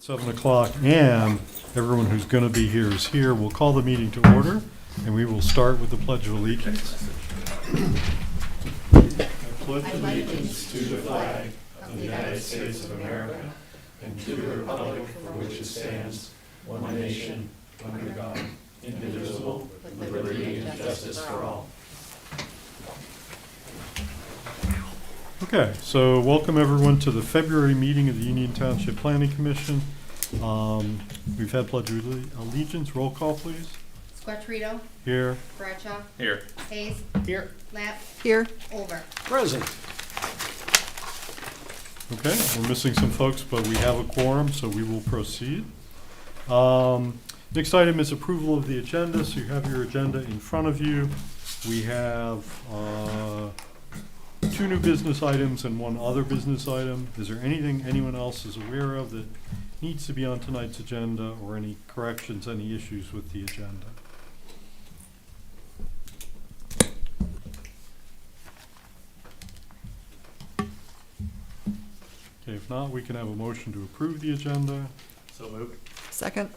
7 o'clock, and everyone who's going to be here is here. We'll call the meeting to order, and we will start with the Pledge of Allegiance. I pledge allegiance to the flag of the United States of America and to the republic for which it stands, one nation, under God, indivisible, with liberty and justice for all. Okay, so welcome everyone to the February meeting of the Union Township Planning Commission. We've had Pledge of Allegiance. Roll call, please. Squattrito. Here. Bradshaw. Here. Hayes. Here. Lapp. Here. Over. Present. Okay, we're missing some folks, but we have a quorum, so we will proceed. Next item is approval of the agenda. So you have your agenda in front of you. We have 2 new business items and 1 other business item. Is there anything anyone else is aware of that needs to be on tonight's agenda, or any corrections, any issues with the agenda? Okay, if not, we can have a motion to approve the agenda. So moved. Second.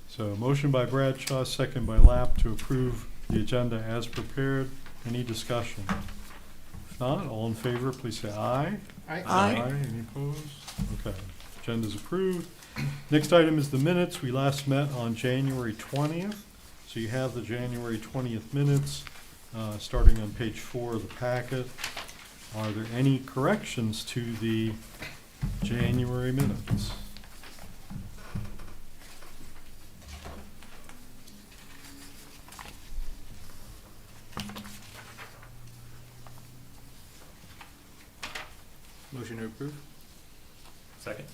So motion by Bradshaw, second by Lapp to approve the agenda as prepared. Any discussion? If not, all in favor, please say aye. Aye. Any opposed? Okay, agenda's approved. Next item is the minutes. We last met on January 20th. So you have the January 20th minutes, starting on page 4 of the packet. Are there any corrections to the January minutes? Motion to approve. Second.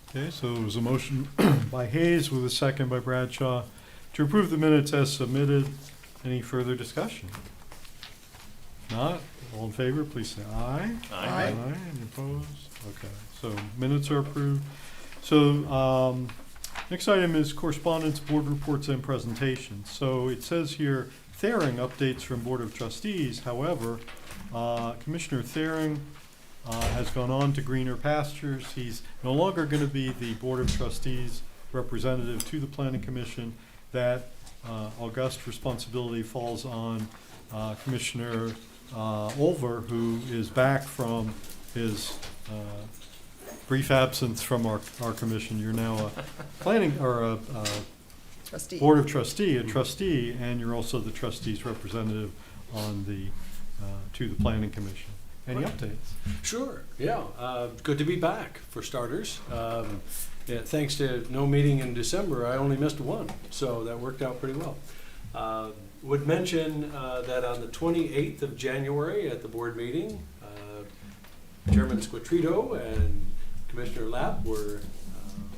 Okay, so it was a motion by Hayes with a second by Bradshaw to approve the minutes as submitted. Any further discussion? If not, all in favor, please say aye. Aye. Any opposed? Okay, so minutes are approved. So next item is correspondence, board reports, and presentations. So it says here, Thering updates from Board of Trustees. However, Commissioner Thering has gone on to greener pastures. He's no longer going to be the Board of Trustees representative to the Planning Commission. That august responsibility falls on Commissioner Olver, who is back from his brief absence from our commission. You're now a planning or a Trustee. Board of Trustee, a trustee, and you're also the trustees representative on the to the Planning Commission. Any updates? Sure, yeah. Good to be back, for starters. Yeah, thanks to no meeting in December, I only missed 1, so that worked out pretty well. Would mention that on the 28th of January at the board meeting, Chairman Squattrito and Commissioner Lapp were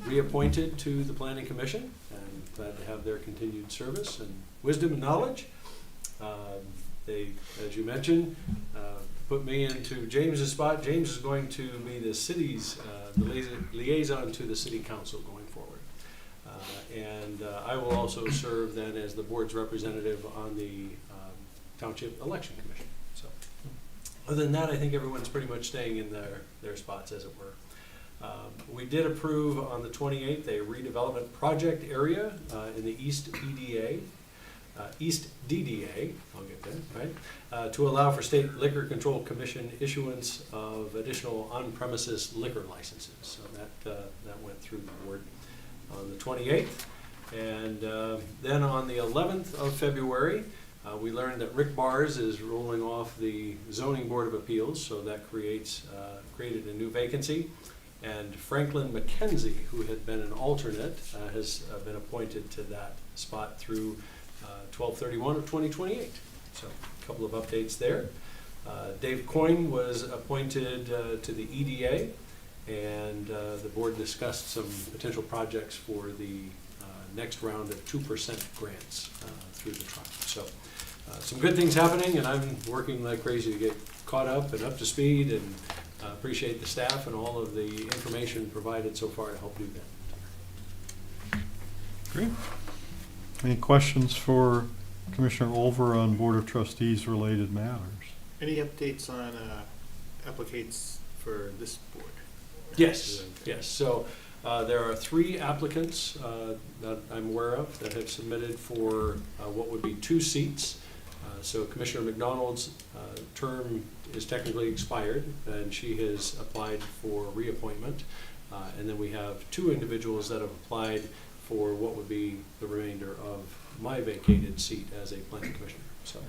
reappointed to the Planning Commission, and glad to have their continued service and wisdom and knowledge. They, as you mentioned, put me into James's spot. James is going to be the city's liaison to the city council going forward. And I will also serve then as the board's representative on the Township Election Commission. So other than that, I think everyone's pretty much staying in their spots, as it were. We did approve on the 28th a redevelopment project area in the East EDA. East DDA, I'll get there, right, to allow for State Liquor Control Commission issuance of additional on-premises liquor licenses. So that went through the board on the 28th. And then on the 11th of February, we learned that Rick Bars is rolling off the Zoning Board of Appeals, so that created a new vacancy. And Franklin McKenzie, who had been an alternate, has been appointed to that spot through 12/31 of 2028. So a couple of updates there. Dave Coyne was appointed to the EDA, and the board discussed some potential projects for the next round of 2% grants through the trial. So some good things happening, and I'm working like crazy to get caught up and up to speed, and appreciate the staff and all of the information provided so far to help do that. Great. Any questions for Commissioner Olver on Board of Trustees related matters? Any updates on applicates for this board? Yes, yes. So There are 3 applicants that I'm aware of that have submitted for what would be 2 seats. So Commissioner McDonald's term is technically expired, and she has applied for reappointment. And then we have 2 individuals that have applied for what would be the remainder of my vacated seat as a planning commissioner. So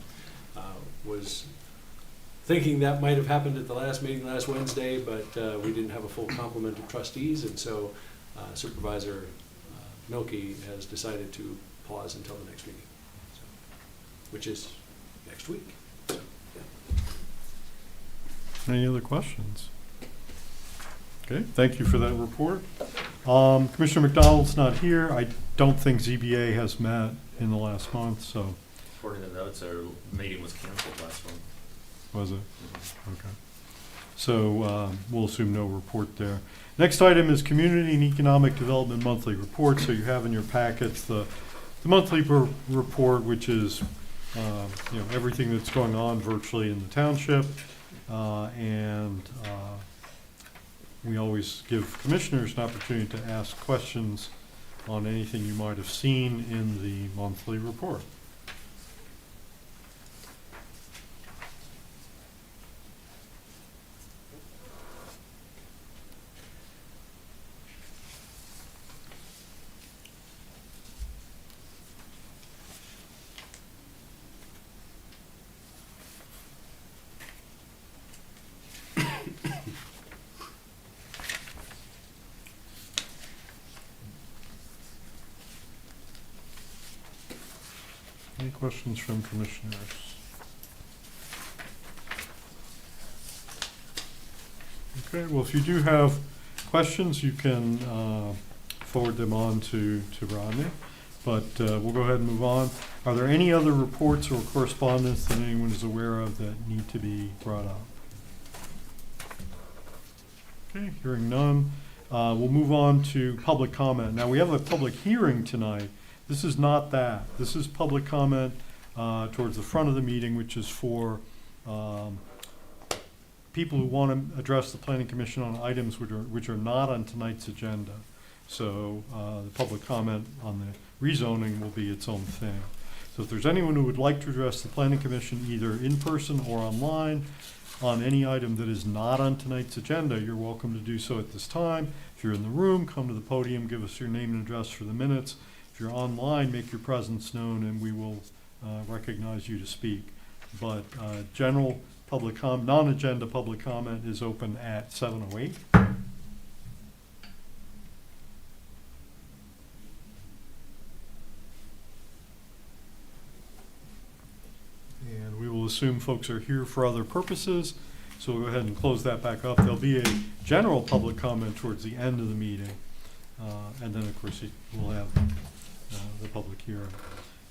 was thinking that might have happened at the last meeting last Wednesday, but we didn't have a full complement of trustees, and so Supervisor Milky has decided to pause until the next meeting, so, which is next week. So, yeah. Any other questions? Okay, thank you for that report. Commissioner McDonald's not here. I don't think ZBA has met in the last month, so According to the notes, our meeting was canceled last month. was it? Okay. So we'll assume no report there. Next item is Community and Economic Development Monthly Report. So you have in your packets the monthly report, which is everything that's going on virtually in the township. We always give commissioners an opportunity to ask questions on anything you might have seen in the monthly report. Any questions from commissioners? Okay, well, if you do have questions, you can forward them on to Rodney, but we'll go ahead and move on. Are there any other reports or correspondence that anyone is aware of that need to be brought up? Okay, hearing none, we'll move on to public comment. Now, we have a public hearing tonight. This is not that. This is public comment towards the front of the meeting, which is for people who want to address the Planning Commission on items which are not on tonight's agenda. So the public comment on the rezoning will be its own thing. So if there's anyone who would like to address the Planning Commission either in person or online on any item that is not on tonight's agenda, you're welcome to do so at this time. If you're in the room, come to the podium, give us your name and address for the minutes. If you're online, make your presence known and we will recognize you to speak. But general public non-agenda public comment is open at 7:08. And we will assume folks are here for other purposes, so we'll go ahead and close that back up. There'll be a general public comment towards the end of the meeting, and then of course we'll have the public hearing.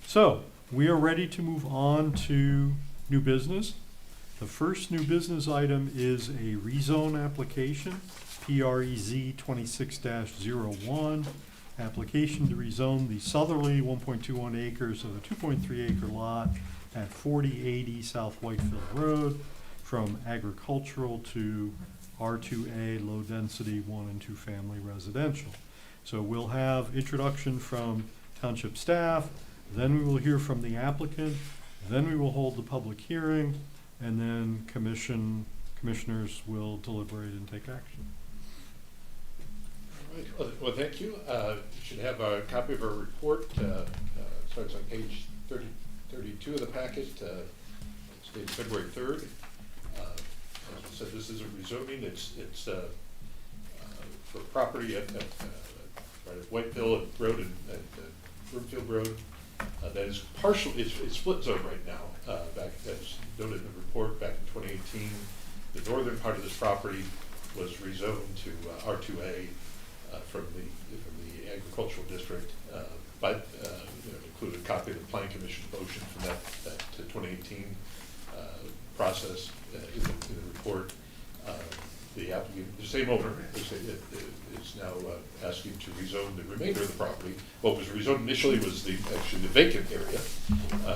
So we are ready to move on to new business. The first new business item is a rezone application, PREZ 26-01. Application to rezone the southerly 1.21 acres of a 2.3 acre lot at 4080 South Whitefield Road from agricultural to R2A low density 1 and 2 family residential. So we'll have introduction from Township staff, then we will hear from the applicant, then we will hold the public hearing, and then commissioners will deliberate and take action. All right. Well, thank you. You should have a copy of our report. Starts on page 32 of the packet. It's dated February 3rd. As I said, this is a rezoning. It's for property at right at Whitefield Road and Broomfield Road. That is partial. It's split zone right now. Back as noted in the report, back in 2018, the northern part of this property was rezoned to R2A from the agricultural district. But include a copy of the Planning Commission motion from that 2018 process in the report. The applicant, the same owner, is now asking to rezone the remainder of the property. What was rezoned initially was actually the vacant area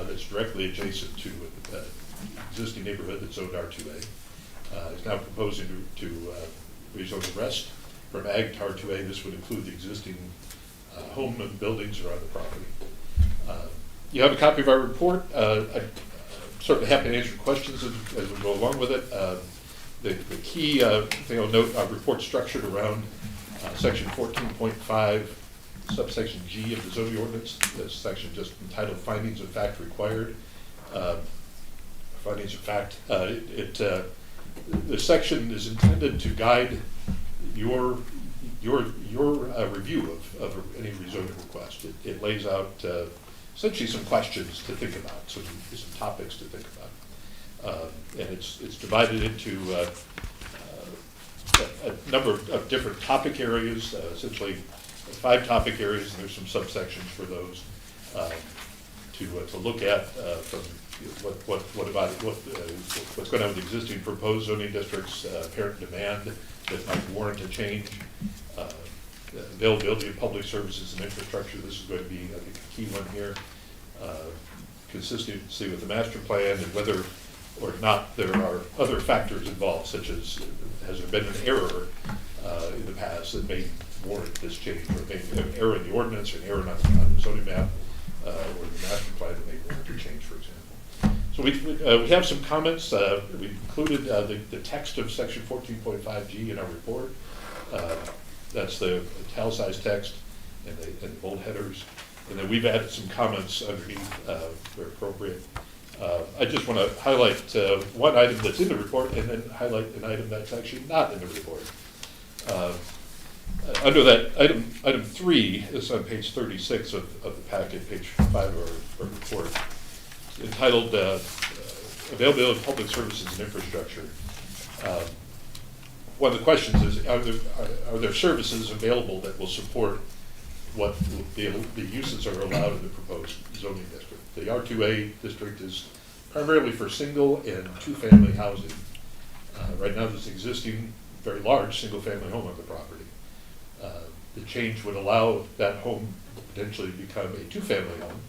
that's directly adjacent to an existing neighborhood that's zoned R2A. Is now proposing to rezone the rest from ag to R2A. This would include the existing home and buildings that are on the property. You have a copy of our report. I'm certainly happy to answer questions as we go along with it. The key thing I'll note, our report's structured around section 14.5, subsection G of the zoning ordinance. This section just entitled Findings of Fact Required. Findings of Fact. The section is intended to guide your review of any rezoning request. It lays out essentially some questions to think about, some topics to think about. And it's divided into a number of different topic areas, essentially 5 topic areas, and there's some subsections for those to look at from what's going on with existing proposed zoning districts, apparent demand that might warrant a change, availability of public services and infrastructure. This is going to be, I think, a key one here. Consistency with the master plan, and whether or not there are other factors involved, such as has there been an error in the past that may warrant this change, or maybe an error in the ordinance, or an error on the zoning map, or the master plan that may warrant a change, for example. So we have some comments. We included the text of section 14.5G in our report. That's the italicized text and the bold headers. And then we've added some comments underneath where appropriate. I just want to highlight one item that's in the report, and then highlight an item that's actually not in the report. Under that item 3, is on page 36 of the packet, page 5 of our report, entitled Availability of Public Services and Infrastructure. One of the questions is, are there services available that will support what the uses are allowed in the proposed zoning district? The R2A district is primarily for single and 2-family housing. Right now there's existing very large single-family home on the property. The change would allow that home potentially to become a 2-family home.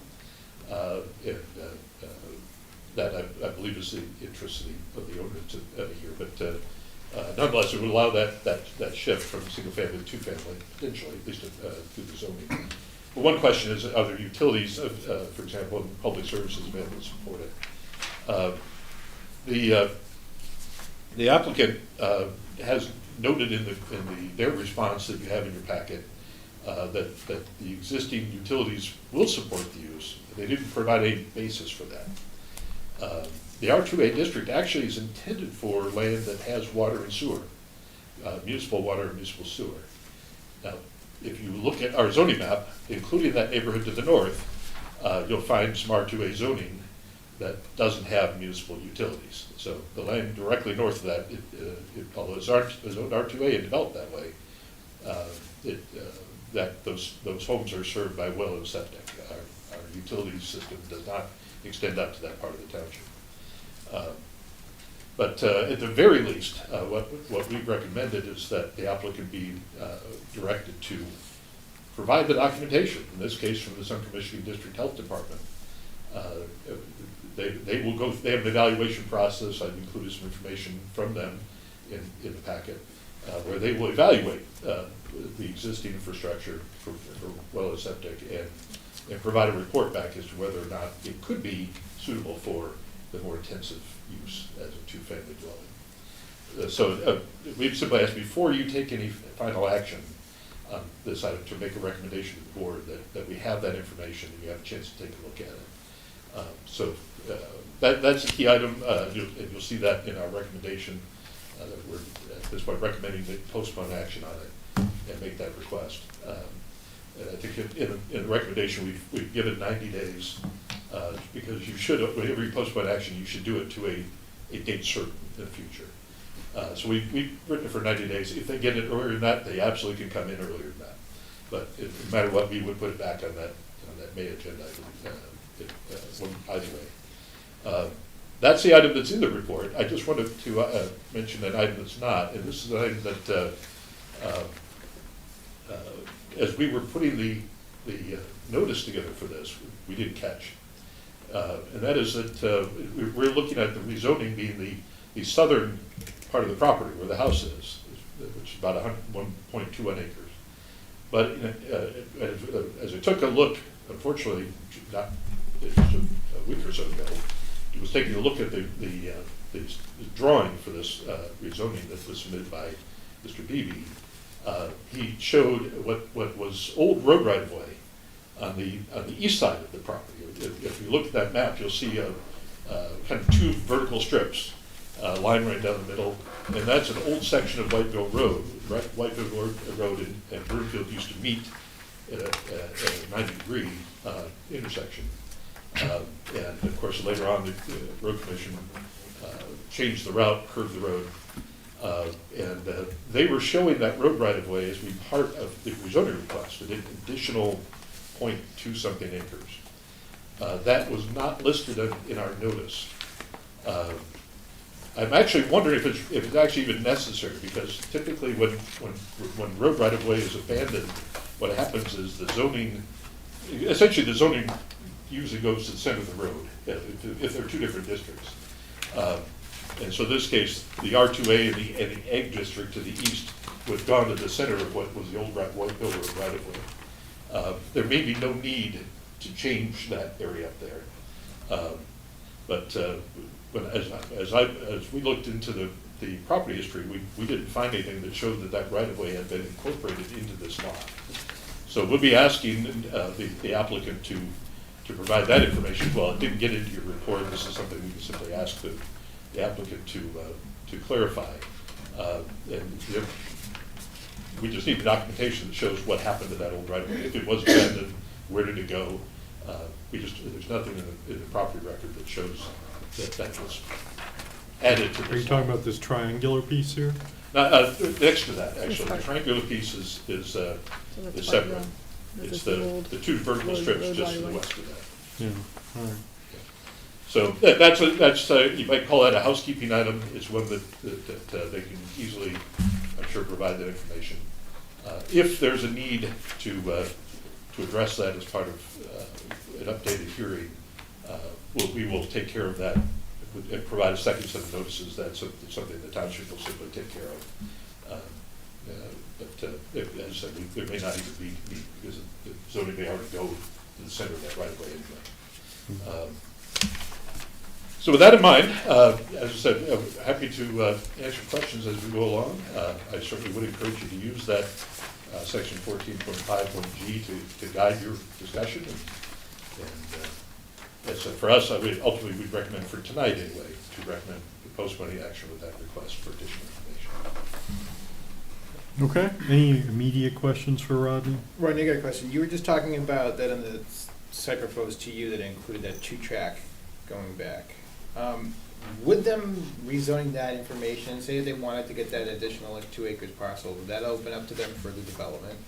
That I believe is the interest of the owners here, but nonetheless, it would allow that shift from single-family to 2-family, potentially, at least through the zoning. But one question is, are there utilities, for example, and public services available to support it? The applicant has noted in their response that you have in your packet that the existing utilities will support the use. They didn't provide a basis for that. The R2A district actually is intended for land that has water and sewer, municipal water and municipal sewer. Now, if you look at our zoning map, including that neighborhood to the north, you'll find some R2A zoning that doesn't have municipal utilities. So the land directly north of that, although it's zoned R2A and developed that way, those homes are served by well and septic. Our utility system does not extend up to that part of the township. But at the very least, what we've recommended is that the applicant be directed to provide the documentation, in this case from the Sunken Michigan District Health Department. They will go, they have an evaluation process. I've included some information from them in the packet, where they will evaluate the existing infrastructure for well and septic, and provide a report back as to whether or not it could be suitable for the more intensive use as a 2-family dwelling. So we've simply asked, before you take any final action on this item, to make a recommendation to the board that we have that information and you have a chance to take a look at it. That's a key item, and you'll see that in our recommendation, that we're at this point recommending to postpone action on it and make that request. And I think in the recommendation we've given 90 days, because you should, whenever you postpone action, you should do it to a date certain in the future. So we've written it for 90 days. If they get it earlier than that, they absolutely can come in earlier than that. But no matter what, we would put it back on that May agenda either way. That's the item that's in the report. I just wanted to mention an item that's not, and this is an item that as we were putting the notice together for this, we didn't catch. And that is that we're looking at the rezoning being the southern part of the property where the house is, which about 1.21 acres. But as I took a look, unfortunately, not just a week or so ago, I was taking a look at the drawing for this rezoning that was submitted by Mr. Beebe. He showed what was old road right-of-way on the east side of the property. If you look at that map, you'll see kind of two vertical strips, line right down the middle, and that's an old section of Whiteville Road. Right, Whiteville Road and Broomfield used to meet at a 90-degree intersection. And of course, later on, the road commission changed the route, curved the road, and they were showing that road right-of-way as being part of the rezoning request, an additional 0.2 something acres. That was not listed in our notice. I'm actually wondering if it's actually even necessary, because typically when road right-of-way is abandoned, what happens is essentially the zoning usually goes to the center of the road, if there are two different districts. And so in this case, the R2A and the Egg District to the east would have gone to the center of what was the old Whiteville Road right-of-way. There may be no need to change that area up there. But as we looked into the property history, we didn't find anything that showed that right-of-way had been incorporated into this lot. So we'll be asking the applicant to provide that information. Well, it didn't get into your report. This is something we can simply ask the applicant to clarify. And we just need the documentation that shows what happened to that old right-of-way. If it was abandoned, where did it go? There's nothing in the property record that shows that was added to this. Are you talking about this triangular piece here? Next to that, actually, the part. triangular piece is So that's separate. part, this It's is the old the two vertical road- strips road just to the right-of-way. west of that. Yeah, all right. So that's you might call that a housekeeping item. It's one that they can easily, I'm sure, provide that information. If there's a need to address that as part of an updated hearing, we will take care of that and provide a second set of notices. That's something the township will simply take care of. As I said, there may not even be, because the zoning may already go to the center of that right away anyway. So with that in mind, as I said, I'm happy to answer questions as we go along. I certainly would encourage you to use that section 14.5.g to guide your discussion. And as for us, ultimately we'd recommend for tonight anyway, to recommend postponing action with that request for additional information. Okay, any immediate questions for Rodney? Ron, I got a question. You were just talking about that on the site proposed to you that included that 2-track going back. Would them rezoning that information, say they wanted to get that additional 2 acres parcel, would that open up to them for the development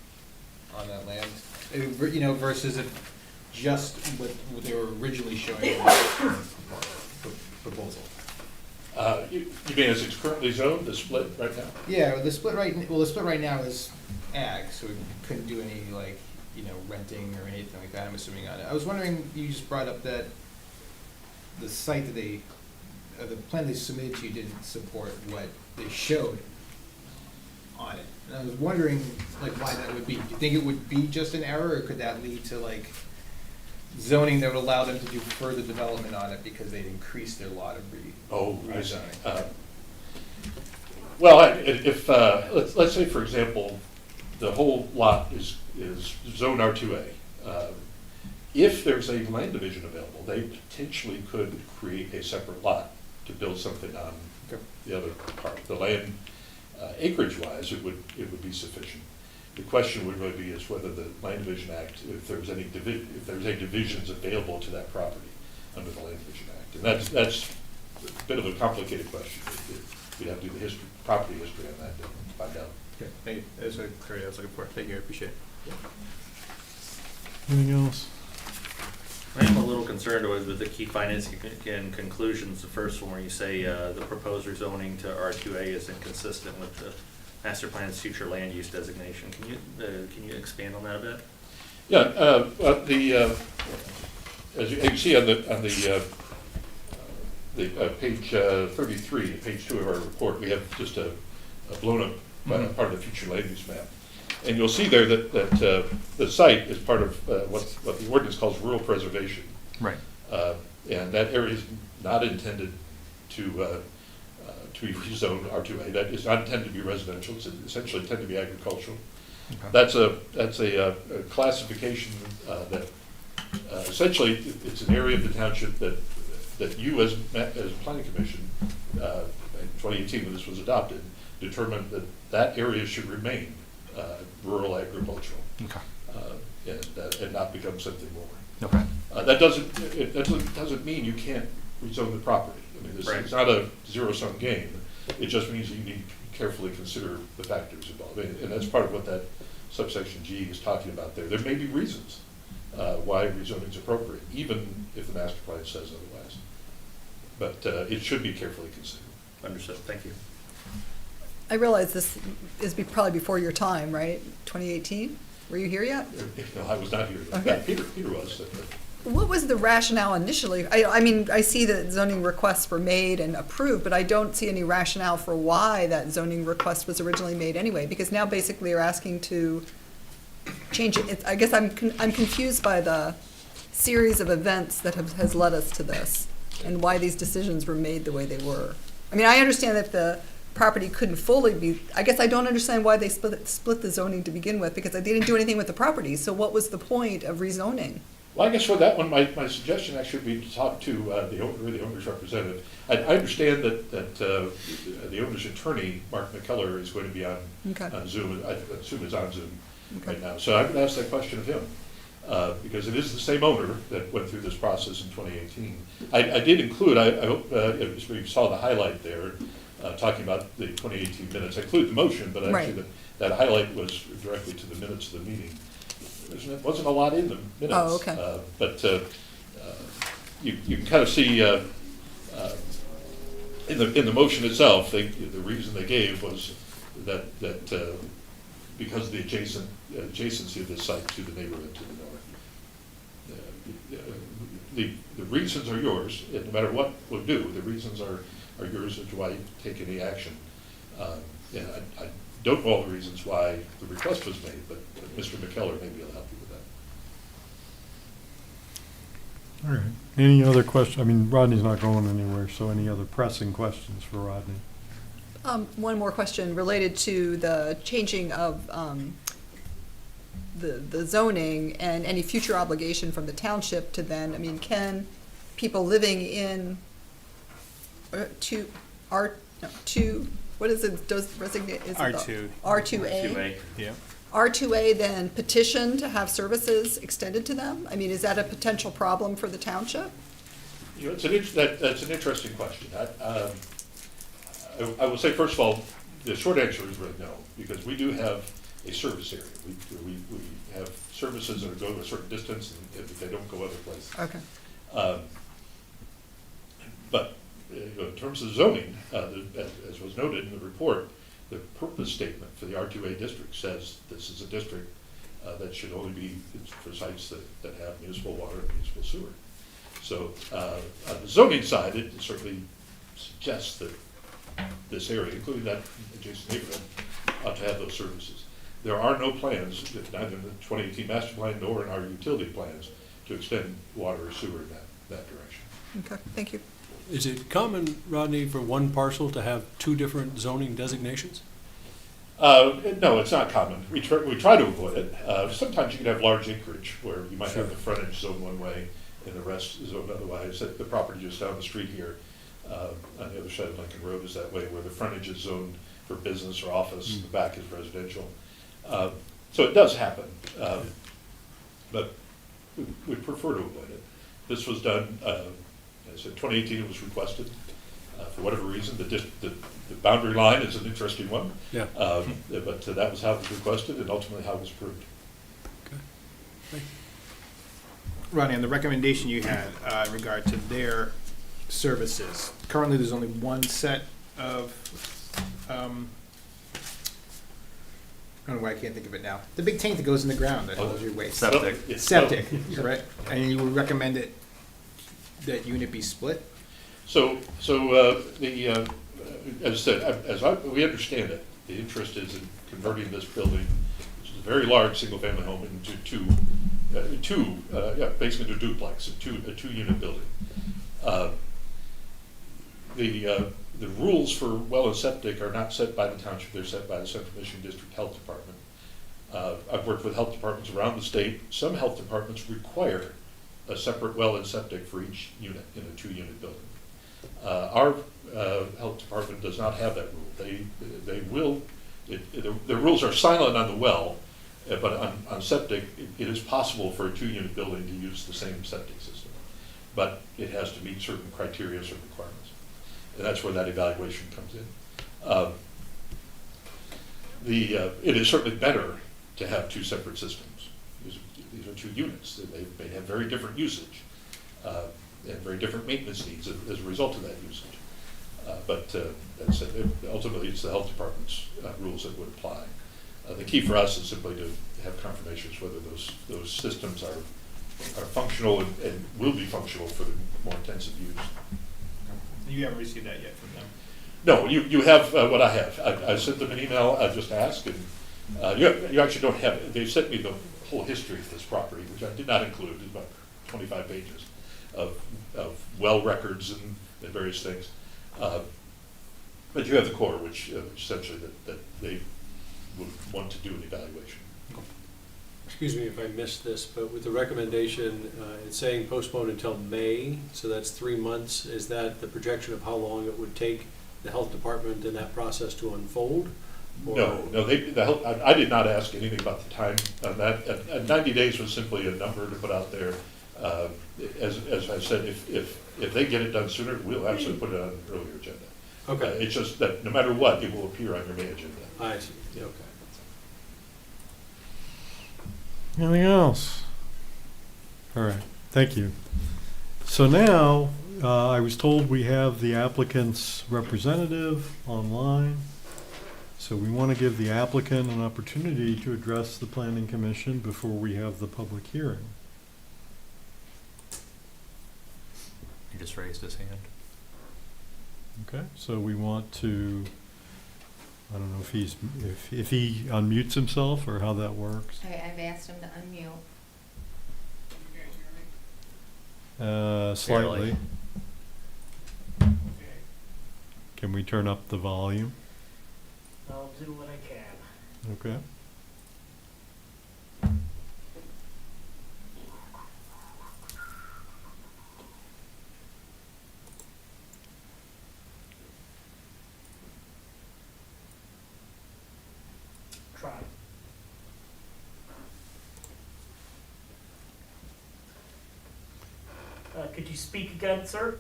on that land? You know, versus if just what they were originally showing in the proposal. You mean as it's currently zoned, the split right now? Yeah, the split right now is ag, so we couldn't do any renting or anything like that, I'm assuming on it. I was wondering, you just brought up that the site that the plan they submitted to you didn't support what they showed on it. And I was wondering why that would be. Do you think it would be just an error, or could that lead to zoning that would allow them to do further development on it because they'd increase their lot of I see. rezoning? Well, if let's say, for example, the whole lot is zone R2A. If there's a land division available, they potentially could create a separate lot to build something on the other part. The land, acreage-wise, it would be sufficient. The question would really be is whether the Land Division Act, if there's any divisions available to that property under the Land Division Act, and that's a bit of a complicated question. We'd have to do the property history on that to find out. Okay, thank you. That's what clarity I was looking for. Thank you, I appreciate it. Anything else? I am a little concerned with the key findings and conclusions. The first one where you say the proposed rezoning to R2A is inconsistent with the master plan's future land use designation. Can you expand on that a bit? Yeah, as you can see on the page 33, page 2 of our report, we have just a blown up part of the future land use map. And you'll see there that the site is part of what the ordinance calls rural preservation. Right. And that area is not intended to be rezoned R2A. That is not intended to be residential. It's essentially intended to be agricultural. Okay. That's a classification that essentially it's an area of the township that you as a planning commission in 2018 when this was adopted determined that area should remain rural agricultural and not become something more. Okay. That doesn't mean you can't rezone the property. I mean, Right. it's not a zero-sum game. It just means you need to carefully consider the factors involved. And that's part of what that subsection G is talking about there. There may be reasons why rezoning is appropriate, even if the master plan says otherwise. But it should be carefully considered. Understood, thank you. I realize this is probably before your time, right? 2018? Were you here yet? No, I was not here. Okay. Peter was. What was the rationale initially? I mean, I see that zoning requests were made and approved, but I don't see any rationale for why that zoning request was originally made anyway, because now basically you're asking to change it. I guess I'm confused by the series of events that has led us to this and why these decisions were made the way they were. I mean, I understand that the property couldn't fully be, I guess I don't understand why they split the zoning to begin with, because they didn't do anything with the property. So what was the point of rezoning? Well, I guess for that one, my suggestion actually would be to talk to the owner, the owner's representative. I understand that the owner's attorney, Mark McKellar, is going to be on Zoom. I assume is on Zoom right now. So I would ask that question of him, because it is the same owner that went through this process in 2018. I did include, I hope you saw the highlight there, talking about the 2018 minutes. I included the motion, but actually that highlight was directly to the minutes of the meeting. There wasn't a lot in the minutes. Oh, okay. But you can kind of see in the motion itself, the reason they gave was that because of the adjacency of this site to the neighborhood to the north. The reasons are yours, and no matter what we'll do, the reasons are yours as to why you take any action. And I don't know all the reasons why the request was made, but Mr. McKellar may be able to help you with that. All right. Any other question? I mean, Rodney's not going anywhere, so any other pressing questions for Rodney? One more question related to the changing of the zoning and any future obligation from the township to then, I mean, can people living in what is it, does designate, is it R2. R2A? Yeah. R2A then petition to have services extended to them? I mean, is that a potential problem for the township? You know, that's an interesting question. I will say, first of all, the short answer is really no, because we do have a service area. We have services that go a certain distance and they don't go other places. Okay. But in terms of zoning, as was noted in the report, the purpose statement for the R2A district says this is a district that should only be for sites that have municipal water and municipal sewer. So on the zoning side, it certainly suggests that this area, including that adjacent neighborhood, ought to have those services. There are no plans, neither in the 2018 master plan nor in our utility plans, to extend water or sewer in that direction. Okay, thank you. Is it common, Rodney, for one parcel to have two different zoning designations? No, it's not common. We try to avoid it. Sometimes you can have large acreage where you might have the frontage zoned one way and the rest is zoned otherwise. The property just down the street here on the other side of Lincoln Road is that way, where the frontage is zoned for business or office, the back is residential. So it does happen, but we prefer to avoid it. This was done, as I said, 2018 it was requested. For whatever reason, the boundary line is an interesting one. Yeah. But that was how it was requested and ultimately how it was approved. Okay. Thank you. Ronnie, on the recommendation you had in regard to their services, currently there's only one set of, I don't know why I can't think of it now. The big tank that goes in the ground that holds your waste. Septic. Septic, right? And you would recommend it, that unit be split? So as I said, we understand it, the interest is in converting this building, which is a very large single-family home, into basically into a duplex, a two-unit building. The rules for well and septic are not set by the township, they're set by the Central Michigan District Health Department. I've worked with health departments around the state. Some health departments require a separate well and septic for each unit in a two-unit building. Our health department does not have that rule. They will, the rules are silent on the well, but on septic, it is possible for a two-unit building to use the same septic system. But it has to meet certain criteria, certain requirements. And that's where that evaluation comes in. It is certainly better to have two separate systems. These are two units. They may have very different usage and very different maintenance needs as a result of that usage. But ultimately, it's the health department's rules that would apply. The key for us is simply to have confirmations whether those systems are functional and will be functional for the more intensive use. You haven't received that yet from them? No, you have what I have. I sent them an email, I just asked, and you actually don't have it. They sent me the whole history of this property, which I did not include. It's about 25 pages of well records and various things. But you have the core, which essentially that they would want to do an evaluation. Excuse me if I missed this, but with the recommendation, it's saying postpone until May, so that's 3 months. Is that the projection of how long it would take the health department and that process to unfold? Or? No. I did not ask anything about the time on that. 90 days was simply a number to put out there. As I said, if they get it done sooner, we'll actually put it on an earlier agenda. Okay. It's just that no matter what, it will appear on your May agenda. I see. Okay. Anything else? All right, thank you. So now, I was told we have the applicant's representative online. So we want to give the applicant an opportunity to address the planning commission before we have the public hearing. He just raised his hand. Okay, so we want to, I don't know if if he unmutes himself or how that works. I've asked him to unmute. Slightly. Can we turn up the volume? I'll do what I can. Okay. Try. Could you speak again, sir?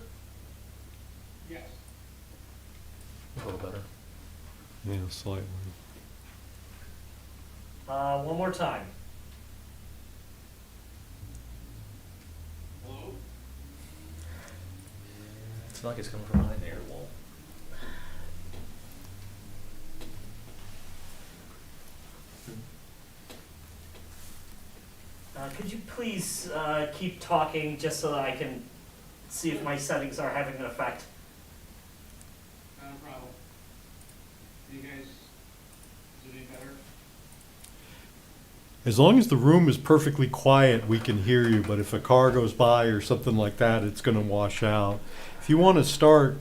A little better. Yeah, slightly. One more time. It's not like it's coming from behind the air wall. Could you please keep talking just so that I can see if my settings are having an effect? Not a problem. You guys, is it any better? As long as the room is perfectly quiet, we can hear you, but if a car goes by or something like that, it's gonna wash out. If you wanna start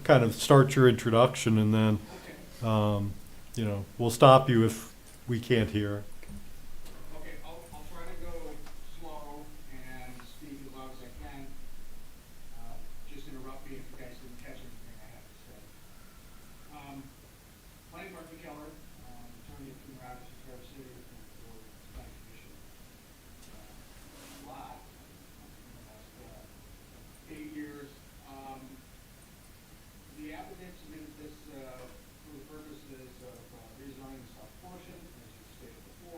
your introduction and then, Okay. We'll stop you if we can't hear. Okay, I'll try to go slow and speak as loud as I can. Just interrupt me if you guys didn't catch anything I have to say. My name's Mark McKellar, attorney at Coon Rapids, Traverse City, for the planning commission. A lot in the last 8 years. The applicant submitted this for the purposes of rezoning the south portion, as you stated before.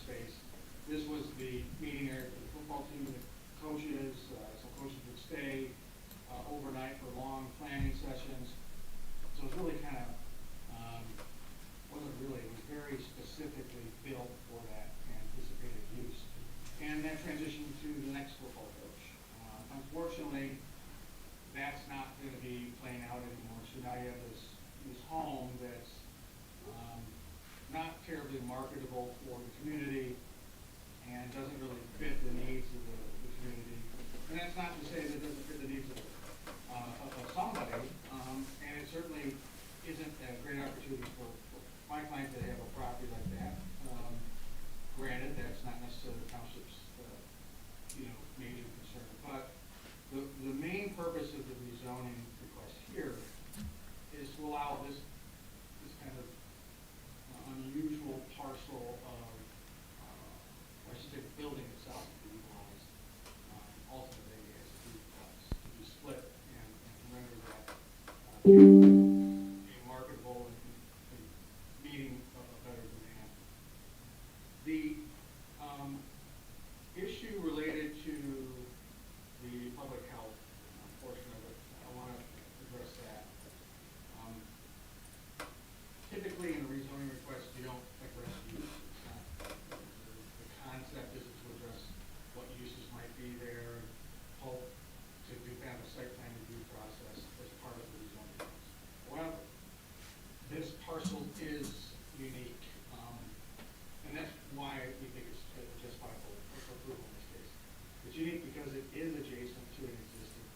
space. This was the meeting area for the football team, the coaches, some coaches would stay overnight for long planning sessions. So it was really kind of, it was very specifically built for that anticipated use. And then transitioned to the next football coach. Unfortunately, that's not going to be playing out anymore. So now you have this home that's not terribly marketable for the community and doesn't really fit the needs of the community. And that's not to say that it doesn't fit the needs of somebody, and it certainly isn't a great opportunity for my client to have a property like that. Granted, that's not necessarily the township's major concern, but the main purpose of the rezoning request here is to allow this kind of unusual parcel of, I should say, the building itself to be utilized ultimately as a duplex, to be split and render that a marketable and meeting a better demand. The issue related to the public health portion of it, I want to address that. Typically in a rezoning request, you don't address use. It's not, the concept is to address what uses might be there, hope to do kind of a site plan review process as part of the rezoning process. However, this parcel is unique, and that's why we think it's justifiable for approval in this case. It's unique because it is adjacent to an existing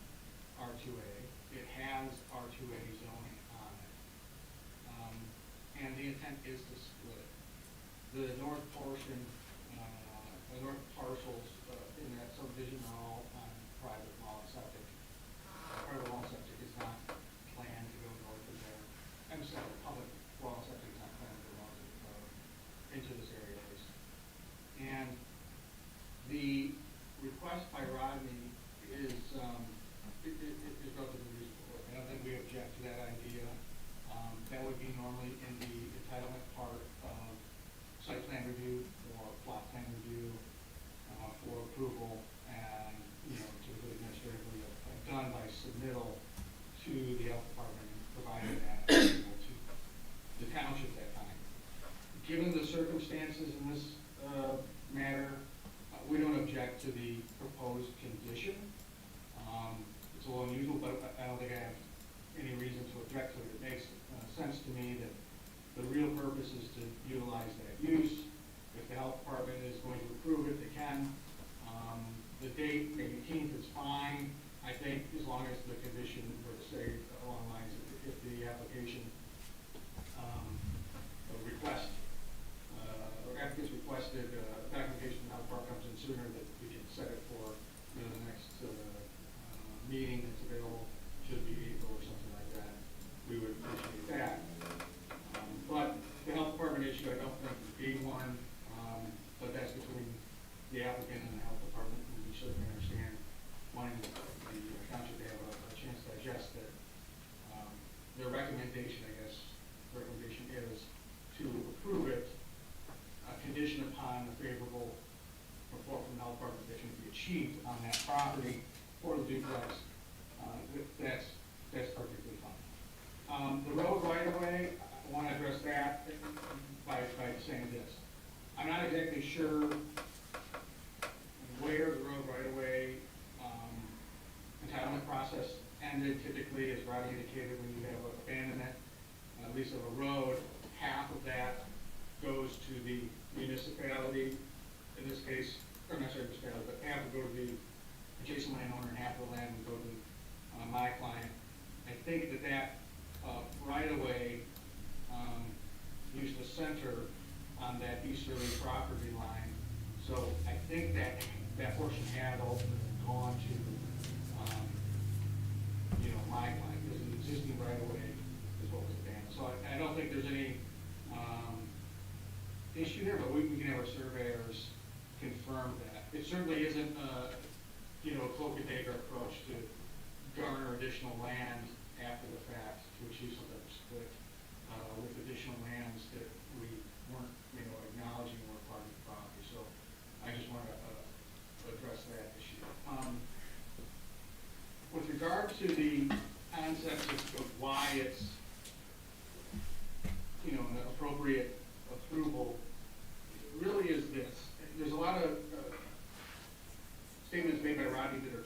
R2A. It has R2A zoning on it. And the intent is to split it. The north portion, the north parcels in that subdivision are all on private lawn septic. Private lawn septic is not planned to go north of there. I'm sorry, public lawn septic is not planned to go north of, into this area at least. And the request by Rodney is relatively reasonable. I don't think we object to that idea. That would be normally in the entitlement part of site plan review or plot plan review for approval, and typically administratively done by submittal to the health department and providing that approval to the township at that time. Given the circumstances in this matter, we don't object to the proposed condition. It's a little unusual, but I don't think I have any reason to object to it. It makes sense to me that the real purpose is to utilize that use. If the health department is going to approve it, they can. The date, May 18th, is fine. I think as long as the condition were to say along the lines, if the application request or applicants requested documentation from the health department comes in sooner, that we can set it for the next meeting that's available, should be April or something like that. We would appreciate that. But the health department issue, I don't think would be one, but that's between the applicant and the health department. We certainly understand wanting the township to have a chance to digest it. Their recommendation, is to approve it, condition upon the favorable report from the health department that can be achieved on that property for the duplex. That's perfectly fine. The road right of way, I want to address that by saying this. I'm not exactly sure where the road right of way entitlement process ended. Typically, as Rodney indicated, when you have abandonment, at least of a road, half of that goes to the municipality. In this case, or not sorry, municipality, but half would go to the adjacent landowner and half of the land would go to my client. I think that right of way used to center on that easterly property line. So I think that portion had ultimately gone to my client, because the existing right of way is what was abandoned. So I don't think there's any issue there, but we can have our surveyors confirm that. It certainly isn't a cloak and dagger approach to garner additional land after the fact to achieve some type of split with additional lands that we weren't acknowledging were part of the property.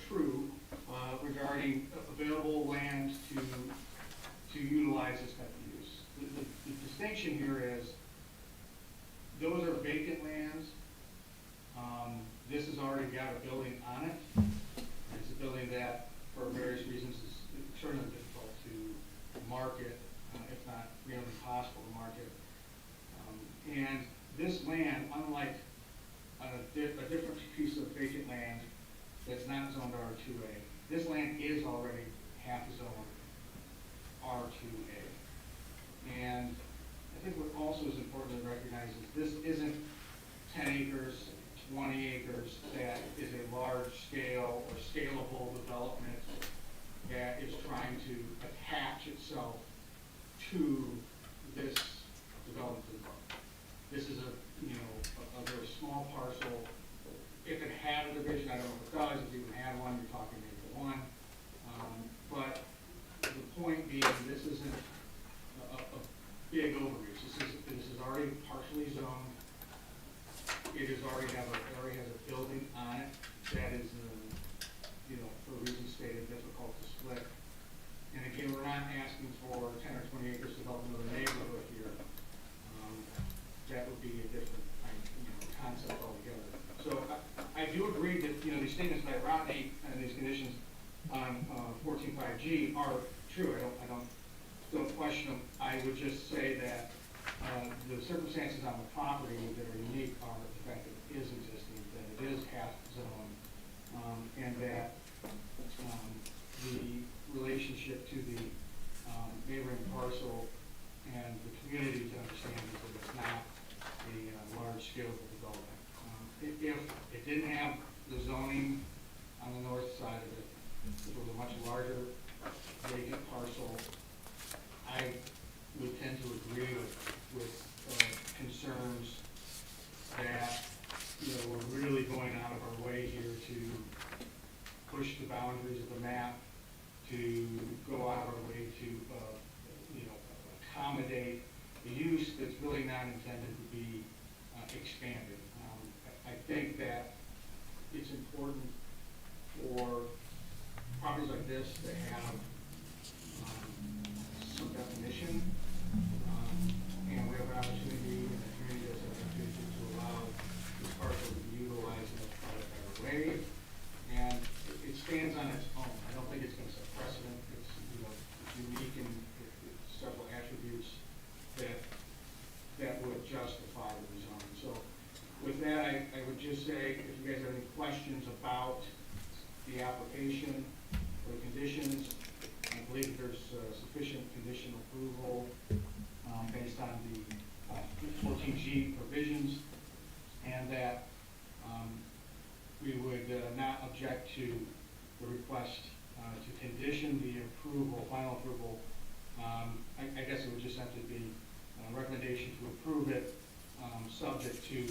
true regarding available land to utilize this type of use. The distinction here is, those are vacant lands. This has already got a building on it. It's a building that, for various reasons, is extremely difficult to market, if not really impossible to market. And this land, unlike a different piece of vacant land that's not zoned R2A, this land is already half zoned R2A. And I think what also is important to recognize is this isn't 10 acres, 20 acres, that is a large scale or scalable development that is trying to attach itself to this development. This is a very small parcel. If it had a division, I don't know if it does, if you even had one, you're talking maybe one. But the point being, this isn't a big overreach. This is already partially zoned. It is already has a building on it that is, for reasons stated, difficult to split. And again, we're not asking for 10 or 20 acres to develop another neighborhood here. That would be a different concept altogether. So I do agree that these statements by Rodney and these conditions on 14.5G are true. I don't question them. I would just say that the circumstances on the property that are unique are the fact that it is existing, that it is half zoned, and that the relationship to the neighboring parcel and the community to understand is that it's not a large scale development. If it didn't have the zoning on the north side of it, it was a much larger vacant parcel, I would tend to agree with concerns that we're really going out of our way here to push the boundaries of the map, to go out of our way to accommodate the use that's really not intended to be expanded. I think that it's important for properties like this to have some definition, and we have an opportunity, and the community has an opportunity to allow this parcel to be utilized in a better way, and it stands on its own. I don't think it's going to set precedent. It's unique in several attributes that would justify the rezoning. So with that, I would just say, if you guys have any questions about the application or the conditions, I believe there's sufficient condition approval based on the 14G provisions, and that we would not object to the request to condition the approval, final approval. I guess it would just have to be a recommendation to approve it, subject to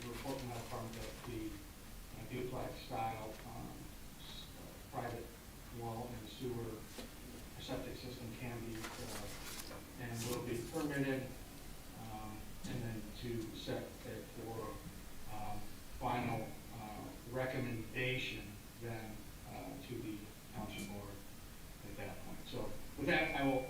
the report from that department that the duplex style private well and sewer septic system can be and will be permitted, and then to set it for final recommendation then to the township board at that point. So with that, I will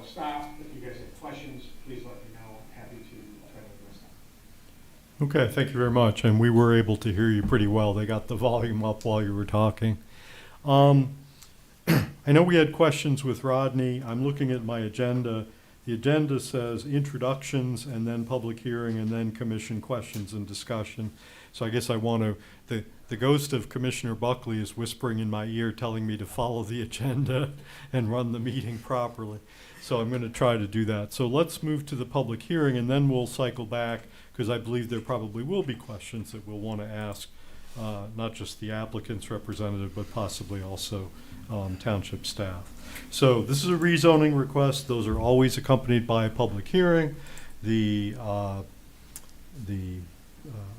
stop. If you guys have questions, please let me know. I'm happy to try to address them. Okay, thank you very much. And we were able to hear you pretty well. They got the volume up while you were talking. I know we had questions with Rodney. I'm looking at my agenda. The agenda says introductions and then public hearing and then commission questions and discussion. So I guess I want to, the ghost of Commissioner Buckley is whispering in my ear telling me to follow the agenda and run the meeting properly. So I'm going to try to do that. So let's move to the public hearing and then we'll cycle back, because I believe there probably will be questions that we'll want to ask, not just the applicant's representative, but possibly also township staff. So this is a rezoning request. Those are always accompanied by a public hearing. The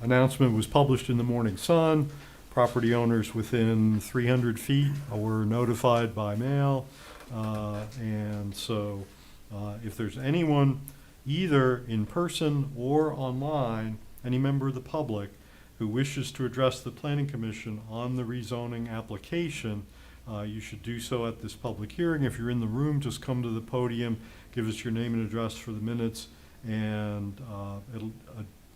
announcement was published in the Morning Sun. Property owners within 300 feet were notified by mail. And so if there's anyone either in person or online, any member of the public who wishes to address the planning commission on the rezoning application, you should do so at this public hearing. If you're in the room, just come to the podium, give us your name and address for the minutes, and it'll